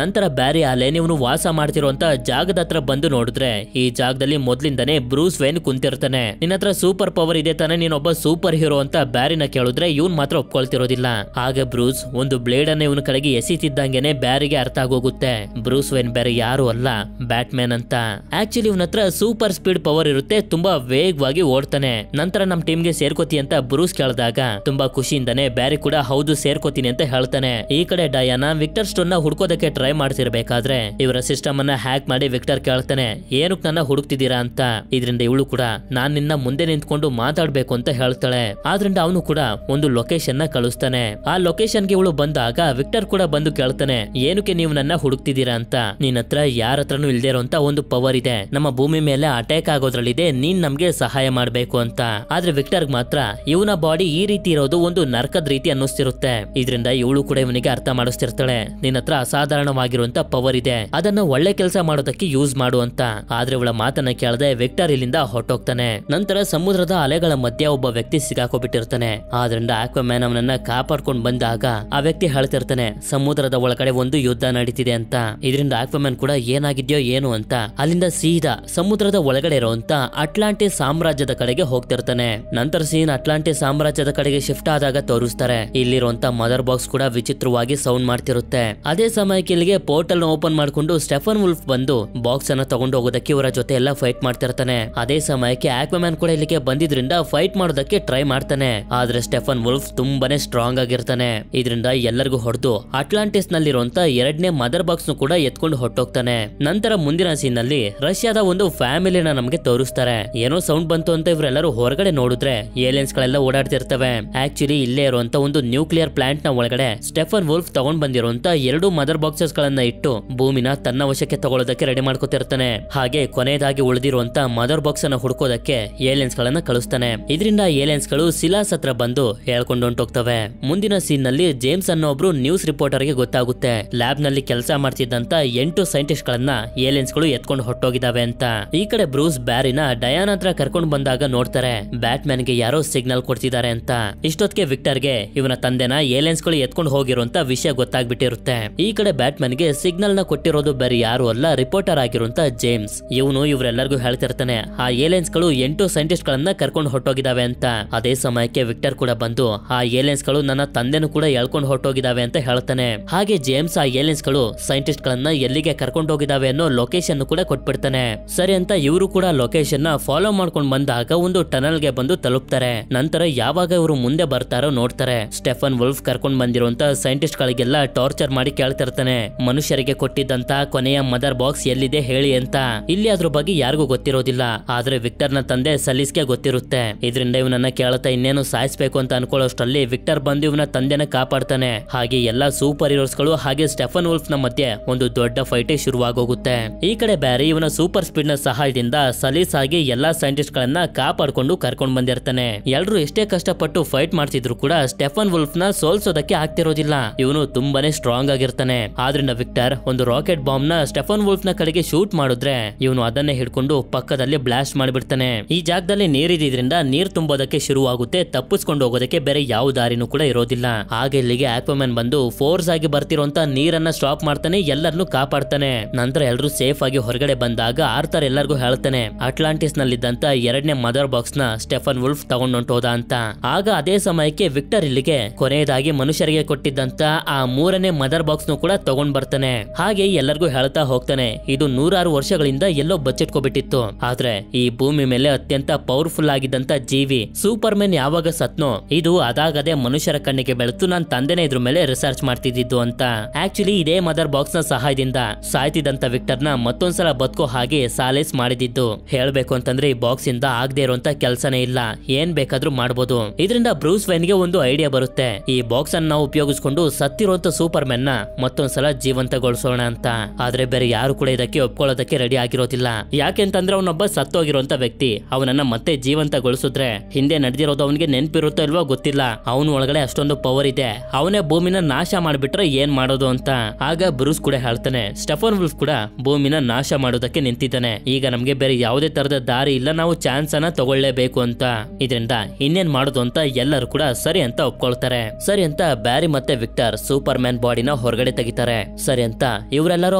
ನಂತರ ಬ್ಯಾರಿ ಆಲೆನ್ ಇವನು ವಾಸ ಮಾಡ್ತಿರುವಂತ ಜಾಗದ ಹತ್ರ ಬಂದು ನೋಡಿದ್ರೆ ಈ ಜಾಗದಲ್ಲಿ ಮೊದ್ಲಿಂದಾನೆ ಬ್ರೂಸ್ ವೇನ್ ಕುಂತಿರ್ತಾನೆ. ನಿನ್ನ ಹತ್ರ ಸೂಪರ್ ಪವರ್ ಇದೆ ತಾನೆ, ನೀನೊಬ್ಬ ಸೂಪರ್ ಹೀರೋ ಅಂತ ಬ್ಯಾರಿನ ಕೇಳಿದ್ರೆ ಇವನ್ ಮಾತ್ರ ಒಪ್ಕೊಳ್ತಿರೋದಿಲ್ಲ. ಆಗ ಬ್ರೂಸ್ ಒಂದು ಬ್ಲೇಡ್ ಅನ್ನ ಇವನ ಕಡೆಗೆ ಎಸಿತಿದ್ದಂಗೆನೆ ಬ್ಯಾರಿಗೆ ಅರ್ಥ ಆಗೋಗುತ್ತೆ ಬ್ರೂಸ್ ವೇನ್ ಬೇರೆ ಯಾರು ಅಲ್ಲ ಬ್ಯಾಟ್ ಮ್ಯಾನ್ ಅಂತ. ಆಕ್ಚುಲಿ ಇವನ ಹತ್ರ ಸೂಪರ್ ಸ್ಪೀಡ್ ಪವರ್ ಇರುತ್ತೆ, ತುಂಬಾ ವೇಗವಾಗಿ ಓಡ್ತಾನೆ. ನಂತರ ನಮ್ ಟೀಮ್ ಗೆ ಸೇರ್ಕೋತಿ ಅಂತ ಬ್ರೂಸ್ ಕೇಳಿದಾಗ ತುಂಬಾ ಖುಷಿಯಿಂದಾನೆ ಬ್ಯಾರಿ ಕೂಡ ಹೌದು ಸೇರ್ಕೋತೀನಿ ಅಂತ ಹೇಳ್ತಾನೆ. ಈ ಕಡೆ ಡಯಾನಾ ವಿಕ್ಟರ್ ಸ್ಟೋನ್ ನ ಹುಡ್ಕೋದಕ್ಕೆ ಟ್ರೈ ಮಾಡ್ತಿರ್ಬೇಕಾದ್ರೆ ಇವರ ಸಿಸ್ಟಮ್ ಅನ್ನ ಹ್ಯಾಕ್ ಮಾಡಿ ವಿಕ್ಟರ್ ಕೇಳ್ತಾನೆ ಏನಕ್ ನನ್ನ ಹುಡುಕ್ತಿದ್ದೀರಾ ಅಂತ. ಇದರಿಂದ ಇವಳು ಕೂಡ ನಾನ್ ನಿನ್ನ ಮುಂದೆ ನಿಂತ್ಕೊಂಡು ಮಾತಾಡ್ಬೇಕು ಅಂತ ಹೇಳ್ತಾಳೆ. ಆದ್ರಿಂದ ಅವನು ಕೂಡ ಒಂದು ಲೊಕೇಶನ್ ನ ಕಳಿಸ್ತಾನೆ. ಆ ಲೊಕೇಶನ್ ಗೆ ಇವಳು ಬಂದಾಗ ವಿಕ್ಟರ್ ಕೂಡ ಬಂದು ಕೇಳ್ತಾನೆ ಏನಕ್ಕೆ ನೀವು ನನ್ನ ಹುಡುಕ್ತಿದ್ದೀರಾ ಅಂತ. ನಿನ್ನ ಹತ್ರ ಯಾರ ಹತ್ರನೂ ಇಲ್ದೇ ಇರೋಂತ ಒಂದು ಪವರ್ ಇದೆ, ನಮ್ಮ ಭೂಮಿ ಮೇಲೆ ಅಟ್ಯಾಕ್ ಆಗೋದ್ರಲ್ಲಿದೆ, ನೀನ್ ನಮ್ಗೆ ಸಹಾಯ ಮಾಡ್ಬೇಕು ಅಂತ. ಆದ್ರೆ ವಿಕ್ಟರ್ ಮಾತ್ರ ಇವನ ಬಾಡಿ ಈ ರೀತಿ ಇರೋದು ಒಂದು ನರ್ಕದ ರೀತಿ ಅನ್ನಿಸ್ತಿರುತ್ತೆ. ಇದರಿಂದ ಇವಳು ಕೂಡ ಇವನಿಗೆ ಅರ್ಥ ಮಾಡಿಸ್ತಿರ್ತಾಳೆ ನಿನ್ನ ಹತ್ರ ಅಸಾಧಾರಣವಾಗಿರುವಂತ ಪವರ್ ಇದೆ, ಅದನ್ನ ಒಳ್ಳೆ ಕೆಲಸ ಮಾಡೋದಕ್ಕೆ ಯೂಸ್ ಮಾಡು ಅಂತ. ಆದ್ರೆ ಇವಳ ಮಾತನ್ನ ಕೇಳದೆ ವಿಕ್ಟರ್ ಇಲ್ಲಿಂದ ಹೊರಟೋಗ್ತಾನೆ. ನಂತರ ಸಮುದ್ರದ ಅಲೆಗಳ ಮಧ್ಯೆ ಒಬ್ಬ ವ್ಯಕ್ತಿ ಸಿಗಾಕೋಬಿಟ್ಟಿರ್ತಾನೆ. ಆದ್ರಿಂದ ಆಕ್ವಾಮ್ಯಾನ್ ಅವನನ್ನ ಕಾಪಾಡ್ಕೊಂಡ್ ಬಂದಾಗ ಆ ವ್ಯಕ್ತಿ ಹೇಳ್ತಿರ್ತಾನೆ ಸಮುದ್ರದ ಒಳಗಡೆ ಒಂದು ಯುದ್ಧ ನಡೀತಿದೆ ಅಂತ. ಇದರಿಂದ ಆಕ್ವಾಮ್ಯಾನ್ ಕೂಡ ಏನಾಗಿದ್ಯೋ ಏನು ಅಂತ ಅಲ್ಲಿಂದ ಸೀದಾ ಸಮುದ್ರದ ಒಳಗಡೆ ಇರುವಂತ ಅಟ್ಲಾಂಟಿಸ್ ಸಾಮ್ರಾಜ್ಯದ ಕಡೆಗೆ ಹೋಗ್ತಿರ್ತಾನೆ. ನಂತರ ಸೀನ್ ಅಟ್ಲಾಂಟಿಸ್ ಸಾಮ್ರಾಜ್ಯದ ಕಡೆಗೆ ಶಿಫ್ಟ್ ಆದಾಗ ತೋರಿಸ್ತಾರೆ ಇಲ್ಲಿರುವಂತ ಮದರ್ ಬಾಕ್ಸ್ ಕೂಡ ವಿಚಿತ್ರವಾಗಿ ಸೌಂಡ್ ಮಾಡ್ತಿರುತ್ತೆ. ಅದೇ ಸಮಯಕ್ಕೆ ಇಲ್ಲಿಗೆ ಪೋರ್ಟಲ್ ನ ಓಪನ್ ಮಾಡ್ಕೊಂಡು ಸ್ಟೆಫನ್ ವುಲ್ಫ್ ಬಂದು ಬಾಕ್ಸ್ ಅನ್ನ ತಗೊಂಡು ಹೋಗೋದಕ್ಕೆ ಇವರ ಜೊತೆ ಎಲ್ಲ ಫೈಟ್ ಮಾಡ್ತಿರ್ತಾನೆ. ಅದೇ ಸಮಯಕ್ಕೆ ಆಕ್ವಾಮ್ಯಾನ್ ಕೂಡ ಇಲ್ಲಿಗೆ ಬಂದಿದ್ರಿಂದ ಫೈಟ್ ಮಾಡೋದಕ್ಕೆ ಟ್ರೈ ಮಾಡ್ತಾನೆ. ಆದ್ರೆ ಸ್ಟೆಫನ್ ವುಲ್ಫ್ ತುಂಬಾನೇ ಸ್ಟ್ರಾಂಗ್ ಆಗಿರ್ತಾನೆ. ಇದರಿಂದ ಎಲ್ಲರಿಗೂ ಹೊಡೆದು ಅಟ್ಲಾಂಟಿಸ್ ನಲ್ಲಿರುವಂತ 2ನೇ ಮದರ್ ಬಾಕ್ಸ್ ಕೂಡ ಎತ್ಕೊಂಡು ಹೊರಟೋಗ್ತಾನೆ. ಹೊರಟೋಗ್ತಾನೆ. ನಂತರ ಮುಂದಿನ ಸೀನ್ ನಲ್ಲಿ ರಷ್ಯಾದ ಒಂದು ಫ್ಯಾಮಿಲಿನ ನಮಗೆ ತೋರಿಸ್ತಾರೆ. ಏನೋ ಸೌಂಡ್ ಬಂತು ಅಂತ ಇವರೆಲ್ಲರೂ ಹೊರಗಡೆ ನೋಡಿದ್ರೆ ಏಲಿಯನ್ಸ್ ಗಳೆಲ್ಲ ಓಡಾಡ್ತಿರ್ತವೆ. ಆಕ್ಚುಲಿ ಇಲ್ಲೇ ಇರುವಂತ ಒಂದು ನ್ಯೂಕ್ಲಿಯರ್ ಪ್ಲಾಂಟ್ ನ ಒಳಗಡೆ ಸ್ಟೆಫನ್ ವುಲ್ಫ್ ತಗೊಂಡ್ ಬಂದಿರುವಂತ 2 ಮದರ್ ಬಾಕ್ಸಸ್ ಗಳನ್ನ ಇಟ್ಟು ಭೂಮಿನ ತನ್ನ ವಶಕ್ಕೆ ತಗೊಳ್ಳೋದಕ್ಕೆ ರೆಡಿ ಮಾಡ್ಕೊತಿರ್ತಾನೆ. ಹಾಗೆ ಕೊನೆಯದಾಗಿ ಉಳಿದಿರುವಂತ ಮದರ್ ಬಾಕ್ಸ್ ಅನ್ನ ಹುಡ್ಕೋದಕ್ಕೆ ಏಲಿಯನ್ಸ್ ಗಳನ್ನ ಕಳಿಸ್ತಾನೆ. ಇದರಿಂದ ಏಲಿಯನ್ಸ್ ಗಳು ಸಿಲಾಸ್ ಹತ್ರ ಬಂದು ಹೇಳ್ಕೊಂಡು ಹೊಂಟೋಗ್ತವೆ. ಮುಂದಿನ ಸೀನ್ ನಲ್ಲಿ ಜೇಮ್ಸ್ ಅನ್ನೋ ಒಬ್ರು ನ್ಯೂಸ್ ರಿಪೋರ್ಟರ್ ಗೆ ಗೊತ್ತಾಗುತ್ತೆ ಲ್ಯಾಬ್ ನಲ್ಲಿ ಕೆಲಸ ಮಾಡ್ತಿದ್ದಂತ 8 ಸೈಂಟಿಸ್ಟ್ ಗಳನ್ನ ಏಲಿಯನ್ಸ್ ಗಳು ಎತ್ಕೊಂಡು ಹೊಟ್ಟೋಗಿದಾವೆ ಅಂತ. ಈ ಕಡೆ ಬ್ರೂಸ್ ಬ್ಯಾರಿನ ಡಯಾನ್ ಹತ್ರ ಕರ್ಕೊಂಡು ಬಂದಾಗ ನೋಡ್ತಾರೆ ಬ್ಯಾಟ್ ಮ್ಯಾನ್ ಗೆ ಯಾರೋ ಸಿಗ್ನಲ್ ಕೊಡ್ತಿದ್ದಾರೆ ಅಂತ. ಇಷ್ಟೊತ್ತಿಗೆ ವಿಕ್ಟರ್ ಗೆ ಇವನ ತಂದೆನ ಏಲಿಯನ್ಸ್ ಗಳು ಎತ್ಕೊಂಡು ಹೋಗಿರುವಂತ ವಿಷಯ ಗೊತ್ತಾಗ್ಬಿಟ್ಟಿರುತ್ತೆ. ಈ ಕಡೆ ಬ್ಯಾಟ್ ಮ್ಯಾನ್ ಗೆ ಸಿಗ್ನಲ್ ನ ಕೊಟ್ಟಿರೋದು ಬೇರೆ ಯಾರು ಅಲ್ಲ, ರಿಪೋರ್ಟರ್ ಆಗಿರುವಂತ ಜೇಮ್ಸ್. ಇವನು ಇವರೆಲ್ಲರಿಗೂ ಹೇಳ್ತಿರ್ತಾನೆ ಆ ಏಲಿಯನ್ಸ್ ಗಳು 8 ಸೈಂಟಿಸ್ಟ್ ಗಳನ್ನ ಕರ್ಕೊಂಡು ಹೊಟ್ಟೋಗಿದಾವೆ ಅಂತ. ಅದೇ ಸಮಯಕ್ಕೆ ವಿಕ್ಟರ್ ಕೂಡ ಬಂದು ಆ ಏಲಿಯನ್ಸ್ ಗಳು ನನ್ನ ತಂದೆನೂ ಕೂಡ ಎಳ್ಕೊಂಡು ಹೊಟ್ಟೋಗಿದಾವೆ ಅಂತ ಹೇಳ್ತಾನೆ. ಹಾಗೆ ಜೇಮ್ಸ್ ಆ ಏಲಿಯನ್ಸ್ ಗಳು ಸೈಂಟಿಸ್ಟ್ ಗಳನ್ನ ಎಲ್ಲಿಗೆ ಕರ್ಕೊಂಡು ಹೋಗಿದಾವೆ ಅನ್ನೋ ಲೊಕೇಶನ್ ಕೂಡ ಕೊಟ್ಬಿಡ್ತಾನೆ. ಸರಿ ಅಂತ ಇವರು ಕೂಡ ಲೊಕೇಶನ್ ನ ಫಾಲೋ ಮಾಡ್ಕೊಂಡು ಬಂದಾಗ ಒಂದು ಟನಲ್ ಗೆ ಬಂದು ತಲುಪ್ತಾರೆ. ನಂತರ ಯಾವಾಗ ಇವರು ಮುಂದೆ ಬರ್ತಾರೋ ನೋಡ್ತಾರೆ ಸ್ಟೆಫನ್ ವುಲ್ಫ್ ಕರ್ಕೊಂಡು ಬಂದಿರುವಂತ ಸೈಂಟಿಸ್ಟ್ ಗಳಿಗೆಲ್ಲ ಟಾರ್ಚರ್ ಮಾಡಿ ಕೇಳ್ತಿರ್ತಾನೆ ಮನುಷ್ಯರಿಗೆ ಕೊಟ್ಟಿದ್ದಂತ ಕೊನೆಯ ಮದರ್ ಬಾಕ್ಸ್ ಎಲ್ಲಿದೆ ಹೇಳಿ ಅಂತ. ಇಲ್ಲಿ ಅದ್ರ ಬಗ್ಗೆ ಯಾರಿಗೂ ಗೊತ್ತಿರೋದಿಲ್ಲ, ಆದ್ರೆ ವಿಕ್ಟರ್ ನ ತಂದೆ ಸಲೀಸ್ಗೆ ಗೊತ್ತಿರುತ್ತೆ. ಇದರಿಂದ ಇವನನ್ನ ಕೇಳ್ತಾ ಇನ್ನೇನು ಸಾಯಿಸ್ಬೇಕು ಅಂತ ಅನ್ಕೊಳ್ಳೋಷ್ಟರಲ್ಲಿ ವಿಕ್ಟರ್ ಬಂದು ಇವನ ತಂದೆನ ಕಾಪಾಡ್ತಾನೆ. ಹಾಗೆ ಎಲ್ಲಾ ಸೂಪರ್ ಹೀರೋಸ್ ಗಳು ಹಾಗೆ ಸ್ಟೆಫನ್ ವುಲ್ಫ್ ನ ಮಧ್ಯೆ ಒಂದು ದೊಡ್ಡ ಫೈಟ್ ಶುರುವಾಗೋಗುತ್ತೆ. ಈ ಕಡೆ ಬ್ಯಾರಿ ಇವನ ಸೂಪರ್ ಸ್ಪೀಡ್ ನ ಸಹಾಯದಿಂದ ಸಲೀಸ್ ಆಗಿ ಎಲ್ಲಾ ಸೈಂಟಿಸ್ಟ್ ಗಳನ್ನ ಕಾಪಾಡ್ಕೊಂಡು ಕರ್ಕೊಂಡು ಬಂದಿರ್ತಾನೆ. ಎಲ್ರು ಎಷ್ಟೇ ಕಷ್ಟಪಟ್ಟು ಫೈಟ್ ಮಾಡ್ತಿದ್ರು ಕೂಡ ಸ್ಟೆಫನ್ ವುಲ್ಫ್ ನ ಸೋಲ್ಸೋದಕ್ಕೆ ಆಗ್ತಿರೋದಿಲ್ಲ. ಇವನು ತುಂಬಾನೇ ಸ್ಟ್ರಾಂಗ್ ಆಗಿರ್ತಾನೆ. ಆದ್ರಿಂದ ವಿಕ್ಟರ್ ಒಂದು ರಾಕೆಟ್ ಬಾಂಬ್ ನ ಸ್ಟೆಫನ್ ವುಲ್ಫ್ ನ ಕಡೆಗೆ ಶೂಟ್ ಮಾಡಿದ್ರೆ ಇವನು ಅದನ್ನೇ ಹಿಡ್ಕೊಂಡು ಪಕ್ಕದಲ್ಲಿ ಬ್ಲಾಸ್ಟ್ ಮಾಡಿಬಿಡ್ತಾನೆ. ಈ ಜಾಗದಲ್ಲಿ ನೀರಿದ್ರಿಂದ ನೀರ್ ತುಂಬೋದಕ್ಕೆ ಶುರುವಾಗುತ್ತೆ. ತಪ್ಪಿಸ್ಕೊಂಡು ಹೋಗೋದಕ್ಕೆ ಬೇರೆ ಯಾವ ದಾರಿನೂ ಕೂಡ ಇರೋದಿಲ್ಲ. ಹಾಗೆ ಇಲ್ಲಿಗೆ ಆಕ್ವಾಮ್ಯಾನ್ ಬಂದು ಫೋರ್ಸ್ ಆಗಿ ಬರ್ತಿರೋಂತ ನೀರನ್ನ ಸ್ಟಾಪ್ ಮಾಡ್ತಾನೆ, ಎಲ್ಲರನ್ನು ಕಾಪಾಡ್ತಾನೆ. ನಂತರ ಎಲ್ಲರೂ ಸೇಫ್ ಆಗಿ ಹೊರಗಡೆ ಬಂದಾಗ ಆರ್ಥರ್ ಎಲ್ಲರಿಗೂ ಹೇಳ್ತಾನೆ ಅಟ್ಲಾಂಟಿಸ್ ನಲ್ಲಿದ್ದಂತ 2ನೇ ಮದರ್ ಬಾಕ್ಸ್ ನ ಸ್ಟೆಫನ್ ವುಲ್ಫ್ ತಗೊಂಡೊಂಟೋದ ಅಂತ. ಆಗ ಅದೇ ಸಮಯಕ್ಕೆ ವಿಕ್ಟರ್ ಇಲ್ಲಿಗೆ ಕೊನೆಯದಾಗಿ ಮನುಷ್ಯರಿಗೆ ಕೊಟ್ಟಿದ್ದಂತ ಆ 3ನೇ ಮದರ್ ಬಾಕ್ಸ್ ನು ಕೂಡ ತಗೊಂಡ್ ಬರ್ತಾನೆ. ಹಾಗೆ ಎಲ್ಲರಿಗೂ ಹೇಳ್ತಾ ಹೋಗ್ತಾನೆ ಇದು 100 ವರ್ಷಗಳಿಂದ ಎಲ್ಲೋ ಬಚ್ಚಿಟ್ಕೋಬಿಟ್ಟಿತ್ತು, ಆದ್ರೆ ಈ ಭೂಮಿ ಮೇಲೆ ಅತ್ಯಂತ ಪವರ್ಫುಲ್ ಆಗಿದ್ದಂತ ಜೀವಿ ಸೂಪರ್ ಮ್ಯಾನ್ ಯಾವಾಗ ಸತ್ನೋ ಇದು ಅದಾಗದೆ ಮನುಷ್ಯರ ಕಣ್ಣಿಗೆ ಬೆಳೆತು ನನ್ನ ತಂದೆನೇ ಇದ್ರ ಮೇಲೆ ರಿಸರ್ಚ್ ಮಾಡ್ತಿದ್ದು ಅಂತ. ಆಕ್ಚುಲಿ ಇದೇ ಮದರ್ ಬಾಕ್ಸ್ ನ ಸಹಾಯದಿಂದ ಸಾಯ್ತಿದ್ದಂತ ವಿಕ್ಟರ್ ನ ಮತ್ತೊಂದ್ಸಲ ಬದುಕೋ ಹಾಗೆ ಸಾಲೇಸ್ ಮಾಡಿದ್ದು. ಹೇಳ್ಬೇಕು ಅಂತಂದ್ರೆ ಈ ಬಾಕ್ಸ್ ಇಂದ ಆಗದೆ ಇರುವಂತ ಕೆಲಸನೇ ಇಲ್ಲ, ಏನ್ ಬೇಕಾದ್ರೂ ಮಾಡಬಹುದು. ಇದರಿಂದ ಬ್ರೂಸ್ ವೈನ್ ಗೆ ಒಂದು ಐಡಿಯಾ ಬರುತ್ತೆ, ಈ ಬಾಕ್ಸ್ ಅನ್ನ ನಾವು ಉಪಯೋಗಿಸ್ಕೊಂಡು ಸತ್ತಿರುವಂತ ಸೂಪರ್ ಮ್ಯಾನ್ ನ ಮತ್ತೊಂದ್ಸಲ ಜೀವಂತಗೊಳಿಸೋಣ ಅಂತ. ಆದ್ರೆ ಬೇರೆ ಯಾರು ಕೂಡ ಇದಕ್ಕೆ ಒಪ್ಕೊಳ್ಳೋದಕ್ಕೆ ರೆಡಿ ಆಗಿರೋದಿಲ್ಲ. ಯಾಕೆಂತಂದ್ರೆ ಅವನೊಬ್ಬ ಸತ್ತೋಗಿರುವಂತ ವ್ಯಕ್ತಿ, ಅವನನ್ನ ಮತ್ತೆ ಜೀವಂತಗೊಳಿಸಿದ್ರೆ ಹಿಂದೆ ನಡೆದಿರೋದು ಅವನಿಗೆ ನೆನಪಿರುತ್ತೋ ಇಲ್ವೋ ಗೊತ್ತಿಲ್ಲ, ಅವನ ಒಳಗಡೆ ಅಷ್ಟೊಂದು ಪವರ್ ಇದೆ, ಅವನೇ ಭೂಮಿನ ನಾಶ ಮಾಡ್ಬಿಟ್ರೆ ಏನ್ ಮಾಡೋದು ಅಂತ. ಆಗ ಬ್ರೂಸ್ ಕೂಡ ಹೇಳ್ತಾನೆ ಸ್ಟೆಫನ್ ವುಲ್ಫ್ ಕೂಡ ಭೂಮಿನ ನಾಶ ಮಾಡೋದಕ್ಕೆ ನಿಂತಿದ್ದಾನೆ, ಈಗ ನಮ್ಗೆ ಬೇರೆ ಯಾವುದೇ ತರದ ದಾರಿ ಇಲ್ಲ, ನಾವು ಚಾನ್ಸ್ ಅನ್ನ ತಗೊಳ್ಳೇಬೇಕು ಅಂತ. ಇದರಿಂದ ಇನ್ನೇನ್ ಮಾಡೋದು ಅಂತ ಎಲ್ಲರೂ ಕೂಡ ಸರಿ ಅಂತ ಒಪ್ಕೊಳ್ತಾರೆ. ಸರಿ ಅಂತ ಬ್ಯಾರಿ ಮತ್ತೆ ವಿಕ್ಟರ್ ಸೂಪರ್ ಮ್ಯಾನ್ ಬಾಡಿನ ಹೊರಗಡೆ ತೆಗಿತಾರೆ. ಸರಿ ಅಂತ ಇವರೆಲ್ಲರೂ